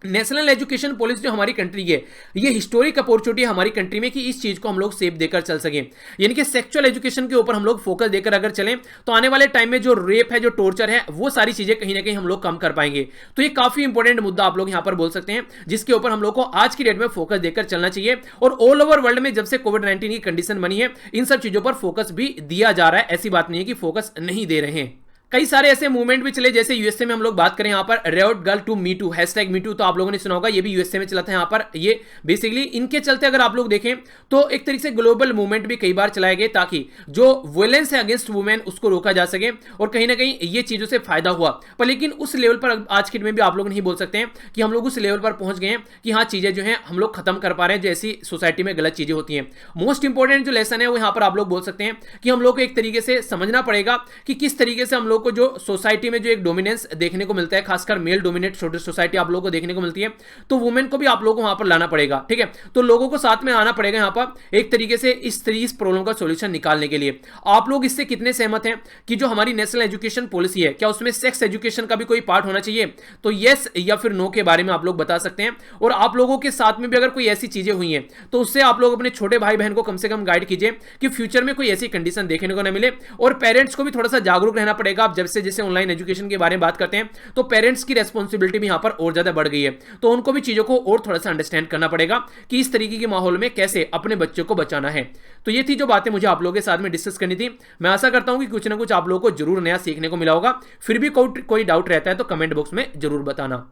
नेशनल एजुकेशन पॉलिसी जो हमारी कंट्री है ये हिस्टोरिक अपॉर्चुनिटी हमारी कंट्री में कि इस चीज को हम लोग सेफ देकर चल सकें, यानी कि सेक्सुअल एजुकेशन के ऊपर हम लोग फोकस देकर अगर चलें तो आने वाले टाइम में जो रेप है, जो टॉर्चर है, वो सारी चीजें कहीं ना कहीं हम लोग कम कर पाएंगे। तो ये काफी इंपॉर्टेंट मुद्दा आप लोग यहां पर बोल सकते हैं, जिसके ऊपर हम लोग को आज की डेट में फोकस देकर चलना चाहिए। और ऑल ओवर वर्ल्ड में जब से कोविड-19 की कंडीशन बनी है इन सब चीजों पर फोकस भी दिया जा रहा है, ऐसी बात नहीं है कि फोकस नहीं दे रहे हैं। कई सारे ऐसे मूवमेंट भी चले, जैसे यूएसए में हम लोग बात करें यहाँ पर रेड गर्ल टू मी टू #MeToo, तो आप लोगों ने सुना होगा, ये भी यूएसए में चला था। यहाँ पर ये बेसिकली इनके चलते अगर आप लोग देखें तो एक तरीके से ग्लोबल मूवमेंट भी कई बार चलाए गए, ताकि जो वायलेंस है अगेंस्ट वुमेन उसको रोका जा सके, और कहीं ना कहीं ये चीजों से फायदा हुआ। पर लेकिन उस लेवल पर आज के दिन में भी आप लोग नहीं बोल सकते हैं कि हम लोग उस लेवल पर पहुंच गए हैं कि हाँ चीजें जो है हम लोग खत्म कर पा रहे हैं, जो ऐसी सोसाइटी में गलत चीजें होती हैं। मोस्ट इंपॉर्टेंट जो लेसन है वो यहाँ पर आप लोग बोल सकते हैं कि हम लोग को एक तरीके से समझना पड़ेगा कि किस तरीके से हम लोग को जो सोसाइटी में जो एक डोमिनेंस देखने को मिलता है, खासकर मेल डोमिनेट सोसाइटी आप लोगों को देखने को मिलती है, तो वुमेन को भी आप लोगों को वहां पर लाना पड़ेगा, ठीक है। तो लोगों को साथ में आना पड़ेगा यहां पर एक तरीके से इस प्रॉब्लम का सॉल्यूशन निकालने के लिए। आप लोग इससे कितने सहमत हैं कि जो हमारी नेशनल एजुकेशन पॉलिसी है, क्या उसमें सेक्स एजुकेशन का भी कोई पार्ट होना चाहिए? तो यस या फिर नो के बारे में आप लोग बता सकते हैं। और आप लोगों के साथ में भी अगर कोई ऐसी चीजें हुई हैं तो उससे आप लोग अपने छोटे भाई बहन को कम से कम गाइड कीजिए कि फ्यूचर में कोई ऐसी कंडीशन देखने को न मिले। और पेरेंट्स को भी थोड़ा सा जागरूक रहना पड़ेगा। आप जब से जैसे ऑनलाइन एजुकेशन के बारे में बात करते हैं तो पेरेंट्स की रेस्पॉन्सिबिलिटी भी यहां पर और ज्यादा बढ़ गई है, तो उनको भी चीजों को और थोड़ा सा अंडरस्टैंड करना पड़ेगा कि इस तरीके के माहौल में कैसे अपने बच्चों को बचाना है। तो ये थी जो बातें मुझे आप लोगों के साथ में डिस्कस करनी थी। मैं आशा करता हूं कि कुछ ना कुछ आप लोगों को जरूर नया सीखने को मिला होगा। फिर भी कोई डाउट रहता है तो कमेंट बॉक्स में जरूर बताना।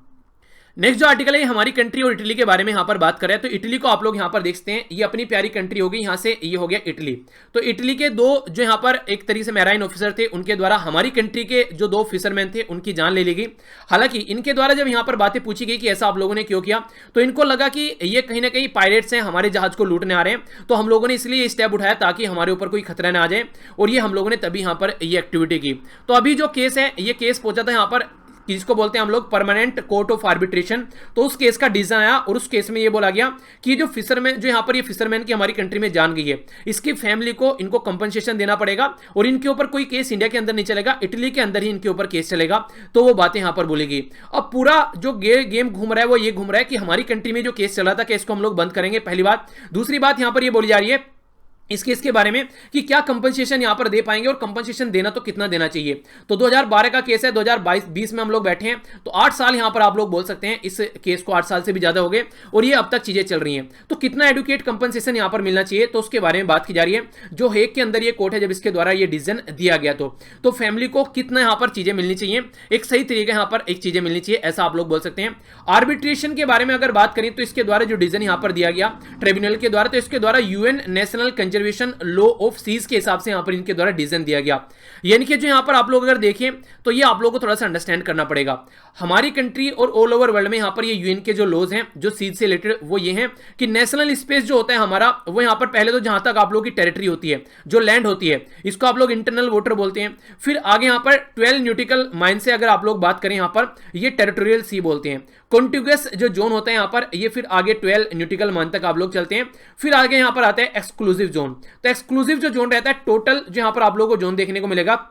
नेक्स्ट जो आर्टिकल है हमारी कंट्री और इटली के बारे में यहाँ पर बात कर रहे हैं। तो इटली को आप लोग यहाँ पर देखते हैं, ये अपनी प्यारी कंट्री होगी, यहाँ से ये हो गया इटली। तो इटली के दो जो यहाँ पर एक तरीके से मैराइन ऑफिसर थे, उनके द्वारा हमारी कंट्री के जो 2 फिशरमैन थे उनकी जान ले ली गई। हालांकि इनके द्वारा जब यहाँ पर बातें पूछी गई कि ऐसा आप लोगों ने क्यों किया, तो इनको लगा कि ये कहीं ना कहीं पायरेट्स हैं, हमारे जहाज को लूटने आ रहे हैं, तो हम लोगों ने इसलिए स्टेप उठाया ताकि हमारे ऊपर कोई खतरा ना आ जाए, और ये हम लोगों ने तभी यहाँ पर ये एक्टिविटी की। तो अभी जो केस है ये केस पहुंचा था यहाँ पर कि जिसको बोलते हैं हम लोग परमानेंट कोर्ट ऑफ आर्बिट्रेशन। तो उस केस का डिसीजन आया और उस केस में ये बोला गया कि जो फिशरमैन, जो यहाँ पर ये फिशरमैन की हमारी कंट्री में जान गई है, इसकी फैमिली को इनको कंपनसेशन देना पड़ेगा और इनके ऊपर कोई केस इंडिया के अंदर नहीं चलेगा, इटली के अंदर ही इनके ऊपर केस चलेगा। तो वो बातें यहाँ पर बोलेगी। अब पूरा जो गेम घूम रहा है वो ये घूम रहा है कि हमारी कंट्री में जो केस चल रहा था, केस को हम लोग बंद करेंगे, पहली बात। दूसरी बात यहाँ पर ये बोली जा रही है इस केस के बारे में कि क्या कंपनसेशन यहां पर दे पाएंगे और कंपनसेशन देना तो कितना देना चाहिए। तो 2012 का केस है, 2020 में हम लोग बैठे हैं, तो 8 साल यहां पर आप लोग बोल सकते हैं इस केस को, 8 साल से भी ज्यादा हो गए और ये अब तक चीजें चल रही हैं। तो कितना एडुकेट कंपनसेशन यहां पर मिलना चाहिए, तो उसके बारे में बात की जा रही है। जो हेग के अंदर ये कोर्ट है, जब इसके द्वारा ये डिसीजन दिया गया तो फैमिली को कितना यहां पर चीजें मिलनी चाहिए, एक सही तरीके यहां पर एक चीजें मिलनी चाहिए, ऐसा आप लोग बोल सकते हैं। आर्बिट्रेशन के बारे में अगर बात करें तो इसके द्वारा जो डिसीजन यहां पर दिया गया ट्रिब्यूनल के द्वारा, तो इसके द्वारा UN national conservation law of seas के हिसाब से यहां पर इनके द्वारा डिसीजन दिया गया। यानी कि जो यहां पर आप लोग अगर देखें तो ये आप लोगों को थोड़ा सा अंडरस्टैंड करना पड़ेगा। हमारी कंट्री और ऑल ओवर वर्ल्ड में यहां पर ये यूएन के जो लॉज हैं जो सीज से रिलेटेड, वो ये हैं कि नेशनल स्पेस जो होता है हमारा, वो यहां पर पहले तो जहां तक आप लोगों की टेरिटरी होती है, जो लैंड होती है, इसको आप लोग इंटरनल वाटर बोलते हैं। फिर आगे यहां पर 12 न्यूटिकल माइल से अगर आप लोग बात करें यहां पर, ये टेरिटोरियल सी बोलते हैं। कॉन्टिग्यूअस जो जोन होता है यहां पर, ये फिर आगे 12 न्यूटिकल माइल तक आप लोग चलते हैं। फिर आगे यहां पर आता है एक्सक्लूसिव जोन। तो एक्सक्लूसिव जो जोन रहता है, टोटल जो यहां पर आप लोगों को जोन देखने को मिलेगा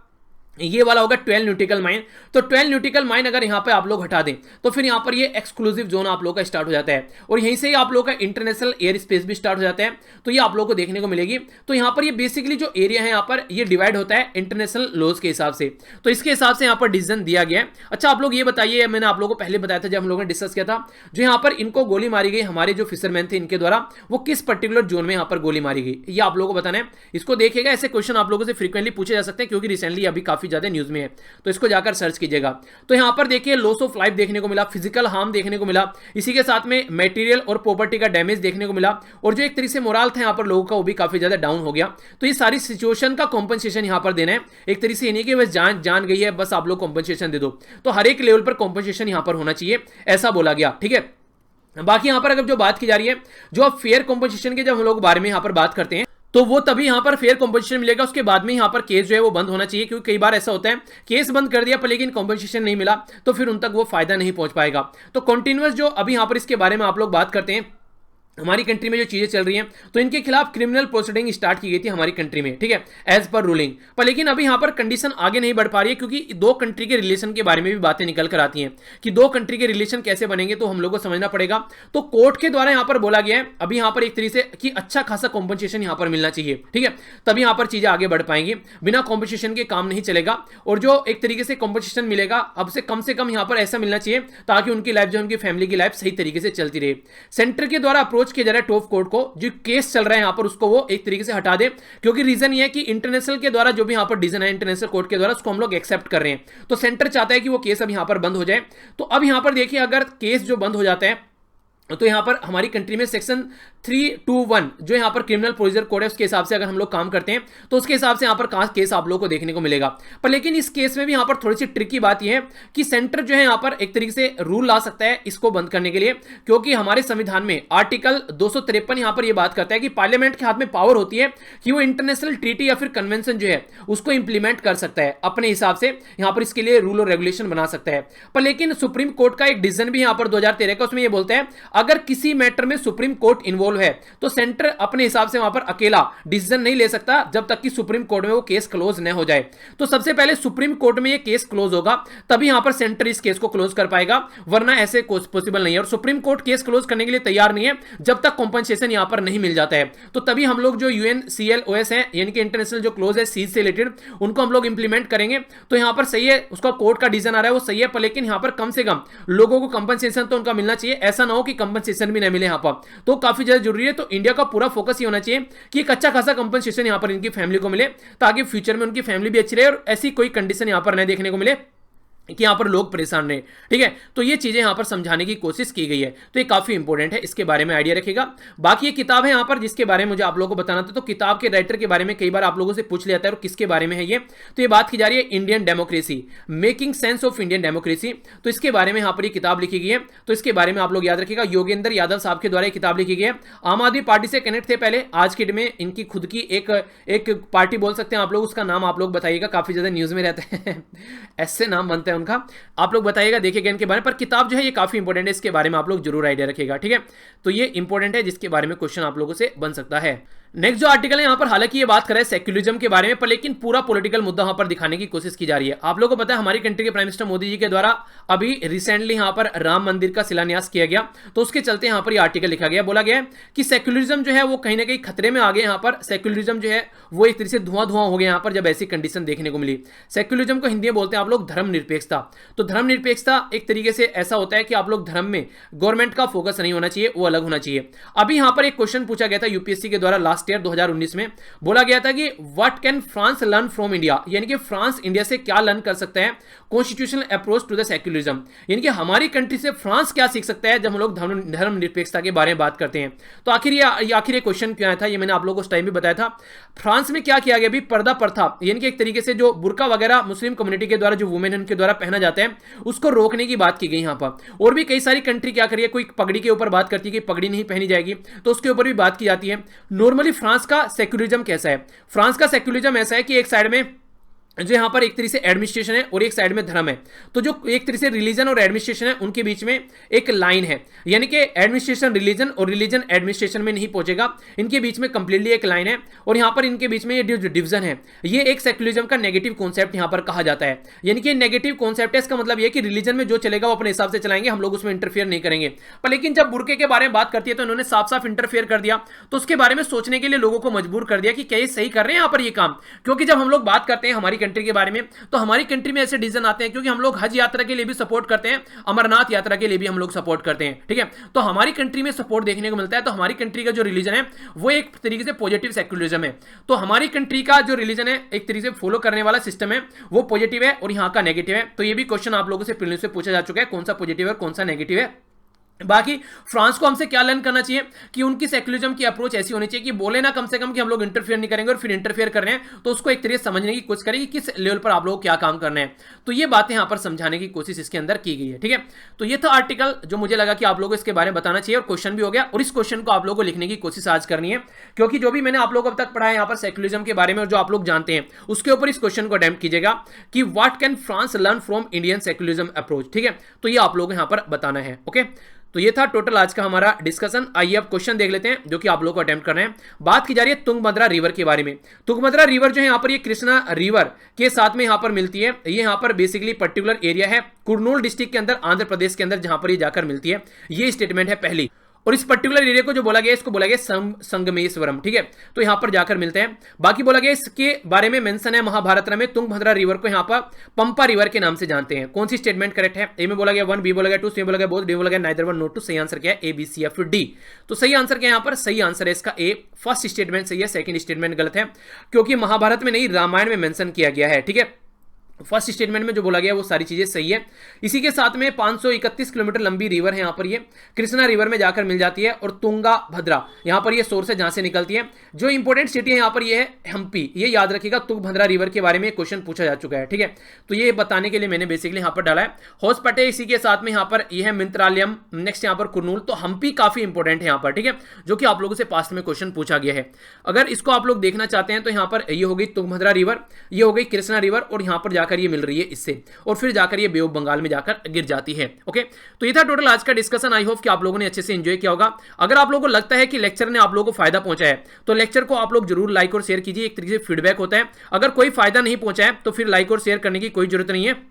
ये वाला होगा 12 न्यूटिकल माइन। तो 12 न्यूटिकल माइन अगर यहां पे आप लोग हटा दें तो फिर यहां पर ये एक्सक्लूसिव जोन आप लोगों का स्टार्ट हो जाता है और यहीं से ही आप लोगों का इंटरनेशनल एयर स्पेस भी स्टार्ट हो जाता है। तो ये आप लोगों को देखने को मिलेगी। तो यहां पर ये बेसिकली जो एरिया है यहां पर ये डिवाइड होता है इंटरनेशनल लॉज के हिसाब से। तो इसके हिसाब से यहां पर डिसीजन दिया गया है। अच्छा, आप लोग ये बताइए, मैंने आप लोगों को पहले बताया था जब हम लोगों ने डिस्कस किया था, जो यहां पर इनको गोली मारी गई, हमारे जो फिशरमैन थे इनके द्वारा, वो किस पर्टिकुलर जोन में यहां पर गोली मारी गई, ये आप लोगों को बताना है। इसको देखिएगा, ऐसे क्वेश्चन आप लोगों से फ्रीक्वेंटली पूछे जा सकते हैं क्योंकि रिसेंटली अभी काफी ज्यादा न्यूज में है, तो इसको जाकर सर्च कीजिएगा। तो यहां पर देखिए लॉस ऑफ लाइफ देखने को मिला, फिजिकल हार्म देखने को मिला, इसी के साथ में मटेरियल और प्रॉपर्टी का डैमेज देखने को मिला और जो एक तरीके से मोरल था यहां पर लोगों का वो भी काफी ज्यादा डाउन हो गया। तो ये सारी सिचुएशन का कॉम्पनसेशन यहां पर देना है। एक तरीके से नहीं कि बस जान गई है बस आप लोग कॉम्पनसेशन दे दो, तो हर एक लेवल पर कॉम्पनसेशन यहां पर होना चाहिए, ऐसा बोला गया। ठीक है, बाकी यहां पर अगर जो बात की जा रही है, जो अब फेयर कॉम्पनसेशन के जब हम लोग बारे में यहां पर बात करते हैं तो वो तभी यहां पर फेयर कॉम्पनसेशन मिलेगा, उसके बाद में यहां पर केस जो है वो बंद होना चाहिए। क्योंकि कई बार ऐसा होता है केस बंद कर दिया पर लेकिन कॉम्पनसेशन नहीं मिला तो फिर उन तक वो फायदा नहीं पहुंच पाएगा। तो कंटिन्यूअस जो अभी यहां पर इसके बारे में आप लोग बात करते हैं, हमारी कंट्री में जो चीजें चल रही हैं, तो इनके खिलाफ क्रिमिनल प्रोसीडिंग स्टार्ट की गई थी हमारी कंट्री में, ठीक है, एज पर रूलिंग। पर लेकिन अभी यहां पर कंडीशन आगे नहीं बढ़ पा रही है क्योंकि दो कंट्री के रिलेशन के बारे में भी बातें निकल कर आती हैं कि दो कंट्री के रिलेशन कैसे बनेंगे, तो हम लोग को समझना पड़ेगा। तो कोर्ट के द्वारा यहां पर बोला गया है अभी यहां पर एक तरीके से कि अच्छा खासा कॉम्पनसेशन यहां पर मिलना चाहिए, ठीक है, तभी यहां पर चीजें आगे बढ़ पाएंगी। बिना कॉम्पनसेशन के काम नहीं चलेगा और जो एक तरीके से कॉम्पनसेशन मिलेगा अब से कम यहां पर ऐसा मिलना चाहिए ताकि उनकी लाइफ जो उनकी फैमिली की लाइफ सही तरीके से चलती रहे। सेंटर के द्वारा अप्रोच किया जा रहा है टॉप कोर्ट को, जो केस चल रहा है यहां पर उसको वो एक तरीके से हटा दे, क्योंकि रीजन ये है कि इंटरनेशनल के द्वारा जो भी यहां पर डिसीजन है इंटरनेशनल कोर्ट के द्वारा उसको हम लोग एक्सेप्ट कर रहे हैं। तो सेंटर चाहता है कि वो केस अब यहां पर बंद हो जाए। तो अब यहां पर देखिए अगर केस जो बंद हो जाता है तो यहां पर हमारी कंट्री में सेक्शन 321 जो यहां पर क्रिमिनल प्रोसीजर कोड है उसके हिसाब से अगर हम लोग काम करते हैं तो उसके हिसाब से यहां पर केस आप लोगों को देखने को मिलेगा। पर लेकिन इस केस में भी यहां पर थोड़ी सी ट्रिकी बात यह है कि सेंटर जो है यहां पर एक तरीके से रूल ला सकता है इसको बंद करने के लिए, क्योंकि हमारे संविधान में आर्टिकल 253 यहां पर यह बात करता है कि पार्लियामेंट के हाथ में पावर होती है कि वो इंटरनेशनल ट्रीटी या फिर कन्वेंशन जो है उसको इंप्लीमेंट कर सकता है अपने हिसाब से, यहां पर इसके लिए रूल और रेगुलेशन बना सकता है। पर लेकिन सुप्रीम कोर्ट का एक डिसीजन भी यहां पर 2013 का, उसमें यह बोलता है अगर किसी में सुप्रीम कोर्ट इन्वॉल्व है तो सेंटर अपने हिसाब से वहां पर अकेला डिसीजन नहीं ले सकता जब तक कि सुप्रीम कोर्ट में वो केस क्लोज न हो जाए। तो सबसे पहले सुप्रीम कोर्ट में ये केस क्लोज होगा तभी यहां पर सेंटर इस केस को क्लोज कर पाएगा, वरना ऐसे पॉसिबल नहीं है। और सुप्रीम कोर्ट केस क्लोज करने के लिए तैयार नहीं है जब तक कॉम्पनसेशन यहां पर नहीं मिल जाता है। तो तभी हम लोग जो UNCLOS है यानी कि इंटरनेशनल जो क्लोज है सीज से रिलेटेड उनको हम लोग इंप्लीमेंट करेंगे। तो यहां पर सही है, उसका कोर्ट का डिसीजन आ रहा है वो सही है, पर लेकिन यहां पर कम से कम लोगों को कंपनसेशन तो उनका मिलना चाहिए, ऐसा ना हो कि कंपनसेशन भी नहीं मिले यहां पर, तो काफी ज्यादा जरूरी है। तो इंडिया का पूरा फोकस ये होना चाहिए कि एक अच्छा खासा कंपनसेशन यहां पर इनकी फैमिली को मिले ताकि फ्यूचर में उनकी फैमिली भी अच्छी रहे और ऐसी कोई कंडीशन यहां पर न देखने को मिले कि यहां पर लोग परेशान रहे, ठीक है। तो ये चीजें यहां पर समझाने की कोशिश की गई है, तो ये काफी इंपॉर्टेंट है, इसके बारे में आइडिया रखेगा। बाकी ये किताब है यहां पर जिसके बारे में मुझे आप लोगों को बताना था, तो किताब के राइटर के बारे में कई बार आप लोगों से पूछ लिया था और किसके बारे में है ये, तो ये बात की जा रही है Indian democracy, making sense of Indian democracy. तो इसके बारे में यहां पर ये किताब लिखी गई है, तो इसके बारे में आप लोग याद रखिएगा। योगेंद्र यादव साहब के द्वारा किताब लिखी गई है। आम आदमी पार्टी से कनेक्ट थे पहले, आज के डेट में इनकी खुद की एक पार्टी बोल सकते हैं आप लोग, उसका नाम आप लोग बताइएगा, काफी ज्यादा न्यूज में रहता है ऐसे नाम बनते हैं उनका, आप लोग बताइएगा, देखिएगा इनके बारे में। पर किताब जो है ये काफी इंपॉर्टेंट है, इसके बारे में आप लोग जरूर आइडिया रखिएगा, ठीक है। तो ये इंपॉर्टेंट है, जिसके बारे में क्वेश्चन आप लोगों से बन सकता है। नेक्स्ट जो आर्टिकल है यहाँ पर, हालांकि ये बात कर रहा है सेक्युलरिज्म के बारे में, पर लेकिन पूरा पॉलिटिकल मुद्दा यहाँ पर दिखाने की कोशिश की जा रही है। आप लोगों को पता है हमारी कंट्री के प्राइम मिनिस्टर मोदी जी के द्वारा अभी रिसेंटली यहाँ पर राम मंदिर का शिलान्यास किया गया, तो उसके चलते यहाँ पर ये आर्टिकल लिखा गया, बोला गया कि सेक्युलरिज्म जो है वो कहीं ना कहीं खतरे में आ गया। यहाँ पर सेक्युलरिज्म जो है वो एक तरह से धुआं धुआं हो गया यहाँ पर, जब ऐसी कंडीशन देखने को मिली। सेक्युलरिज्म को हिंदी में बोलते हैं आप लोग धर्मनिरपेक्षता। तो धर्मनिरपेक्षता एक तरीके से ऐसा होता है कि आप लोग धर्म में गवर्नमेंट का फोकस नहीं होना चाहिए, वो अलग होना चाहिए। अभी यहाँ पर एक क्वेश्चन पूछा गया था यूपीएससी के द्वारा लास्ट ईयर 2019 में, बोला गया था कि what can France learn from India, यानी कि फ्रांस इंडिया से क्या लर्न कर सकता है constitutional approach to the secularism, यानी कि हमारी कंट्री से फ्रांस क्या सीख सकता है जब हम लोग धर्मनिरपेक्षता के बारे में बात करते हैं। तो आखिर ये क्वेश्चन क्यों आया था, ये मैंने आप लोगों को उस टाइम भी बताया था। फ्रांस में क्या किया गया, भी पर्दा प्रथा, यानी कि एक तरीके से जो बुर्का वगैरह मुस्लिम कम्युनिटी के द्वारा जो वुमेन उनके द्वारा पहना जाता है, उसको रोकने की बात की गई यहाँ पर। और भी कई सारी कंट्री क्या करिए, कोई पगड़ी के ऊपर बात करती है कि पगड़ी नहीं पहनी जाएगी, तो उसके ऊपर भी बात की जाती है। नॉर्मली फ्रांस का सेक्युलरिज्म कैसा है, फ्रांस का सेक्युलरिज्म ऐसा है कि एक साइड में जो यहाँ पर एक तरह से एडमिनिस्ट्रेशन है और एक साइड में धर्म है, तो जो एक तरह से रिलीजन और एडमिनिस्ट्रेशन है उनके बीच में एक लाइन है, यानी कि एडमिनिस्ट्रेशन रिलीजन और रिलीजन एडमिनिस्ट्रेशन में नहीं पहुंचेगा, इनके बीच में कंप्लीटली एक लाइन है। और यहाँ पर इनके बीच में ये जो डिवीजन है, ये एक सेक्युलरिज्म का नेगेटिव कॉन्सेप्ट यहाँ पर कहा जाता है, यानी कि नेगेटिव कॉन्सेप्ट है। इसका मतलब ये कि रिलीजन में जो चलेगा वो अपने हिसाब से चलाएंगे, हम लोग उसमें इंटरफेयर नहीं करेंगे। पर लेकिन जब बुर्के के बारे में बात करती है तो इन्होंने साफ साफ इंटरफेयर कर दिया, तो उसके बारे में सोचने के लिए लोगों को मजबूर कर दिया कि क्या ये सही कर रहे हैं यहाँ पर ये काम। क्योंकि जब हम लोग बात करते हैं हमारी कंट्री के बारे में, तो हमारी कंट्री में ऐसे डिसीजन आते हैं, क्योंकि हम लोग हज यात्रा के लिए भी सपोर्ट करते हैं, अमरनाथ यात्रा के लिए भी हम लोग सपोर्ट करते हैं, ठीक है। तो हमारी कंट्री में सपोर्ट देखने को मिलता है। तो हमारी कंट्री का जो रिलीजन है वो एक तरीके से पॉजिटिव सेक्युलरिज्म है। तो हमारी कंट्री का जो रिलीजन है, एक तरीके से फॉलो करने वाला सिस्टम है, वो पॉजिटिव है और यहाँ का नेगेटिव है। तो ये भी क्वेश्चन आप लोगों से प्रीलिम्स से पूछा जा चुका है, कौन सा पॉजिटिव है और कौन सा नेगेटिव है। बाकी फ्रांस को हमसे क्या लर्न करना चाहिए कि उनकी सेक्युलरिज्म की अप्रोच ऐसी होनी चाहिए कि बोले ना कम से कम कि हम लोग इंटरफेयर नहीं करेंगे, और फिर इंटरफेयर कर रहे हैं तो उसको एक तरीके से समझने की कोशिश करें कि किस लेवल पर आप लोग क्या काम करना है। तो ये बातें यहां पर समझाने की कोशिश इसके अंदर की गई है, ठीक है। तो ये था आर्टिकल जो मुझे लगा कि आप लोगों को इसके बारे में बताना चाहिए, और क्वेश्चन भी हो गया। और इस क्वेश्चन को आप लोगों को लिखने की कोशिश आज करनी है, क्योंकि जो भी मैंने आप लोगों को अब तक पढ़ा है यहाँ पर सेक्युलरिज्म के बारे में और जो आप लोग जानते हैं उसके ऊपर इस क्वेश्चन को अटेम्प्ट कीजिएगा कि what can France learn from Indian secularism approach, ठीक है। तो ये आप लोगों को यहाँ पर बताना है, ओके। तो ये था टोटल आज का हमारा डिस्कशन। आइए अब क्वेश्चन देख लेते हैं जो कि आप लोगों को अटेम्प्ट कर रहे हैं। बात की जा रही है तुंगभद्रा रिवर के बारे में। तुंगभद्रा रिवर जो है यहाँ पर ये कृष्णा रिवर के साथ में यहाँ पर मिलती है। ये यहाँ पर बेसिकली पर्टिकुलर एरिया है कुर्नूल डिस्ट्रिक्ट के अंदर, आंध्र प्रदेश के अंदर, जहां पर ये जाकर मिलती है। ये स्टेटमेंट है पहली। और इस पर्टिकुलर एरिया को जो बोला गया इसको बोला गया संगमेश्वरम, ठीक है। तो यहां पर जाकर मिलते हैं। बाकी बोला गया इसके बारे में मेंशन है महाभारत में, तुंगभद्रा रिवर को यहां पर पंपा रिवर के नाम से जानते हैं। कौन सी स्टेटमेंट करेक्ट है? ए में बोला गया 1, बी बोला गया 2, सी में बोला गया बोथ, डी बोला गया नाइदर 1 नॉट 2। सही आंसर क्या है? ए, बी, सी या फिर डी। तो सही आंसर क्या है यहाँ पर? सही आंसर है इसका ए। फर्स्ट स्टेटमेंट सही है, सेकंड स्टेटमेंट गलत है, क्योंकि महाभारत में नहीं रामायण में मेंशन किया गया है, ठीक है। फर्स्ट स्टेटमेंट में जो बोला गया वो सारी चीजें सही है। इसी के साथ में 531 किलोमीटर लंबी रिवर है यहाँ पर, ये कृष्णा रिवर में जाकर मिल जाती है। और तुंगा भद्रा यहाँ पर ये सोर्स है जहां से निकलती है। जो इंपॉर्टेंट सिटी है यहाँ पर ये है हम्पी। ये याद रखिएगा, तुंगभद्रा रिवर के बारे में क्वेश्चन पूछा जा चुका है, ठीक है। तो ये बताने के लिए मैंने बेसिकली यहाँ पर डाला है। होसपटे इसी के साथ में यहाँ पर यह है मिंत्रालयम, नेक्स्ट यहाँ पर कुर्नूल। तो हम्पी काफी इंपॉर्टेंट है यहाँ पर, ठीक है, जो कि आप लोगों से पास्ट में क्वेश्चन पूछा गया है। अगर इसको आप लोग देखना चाहते हैं तो यहाँ पर ये हो गई तुंगभद्रा रिवर, ये हो गई कृष्णा रिवर, और यहाँ पर जाकर ये मिल रही है इससे, और फिर जाकर ये बे ऑफ बंगाल में जाकर गिर जाती है, ओके। तो ये था टोटल आज का डिस्कशन। आई होप कि आप लोगों ने अच्छे से एंजॉय किया होगा। अगर आप लोगों को लगता है कि लेक्चर ने आप लोगों को फायदा पहुंचा है तो लेक्चर को आप लोग जरूर लाइक और शेयर कीजिए, एक तरीके से फीडबैक होता है। अगर कोई फायदा नहीं पहुंचा है तो फिर लाइक और शेयर करने की कोई जरूरत नहीं है।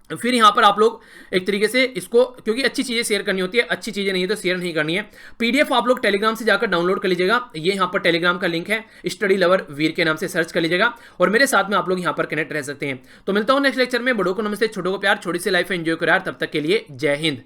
फिर यहाँ पर आप लोग एक तरीके से इसको, क्योंकि अच्छी चीजें शेयर करनी होती है, अच्छी चीजें नहीं है तो शेयर नहीं करनी है। पीडीएफ आप लोग टेलीग्राम से जाकर डाउनलोड कर लीजिएगा। ये यहाँ पर टेलीग्राम का लिंक है, स्टडी लवर वीर के नाम से सर्च कर लीजिएगा, और मेरे साथ में आप लोग यहाँ पर कनेक्ट रह सकते हैं। तो मिलता हूँ नेक्स्ट लेक्चर में। बड़ों को नमस्ते, छोटों को प्यार, छोटी सी लाइफ एंजॉय करो यार। तब तक के लिए जय हिंद।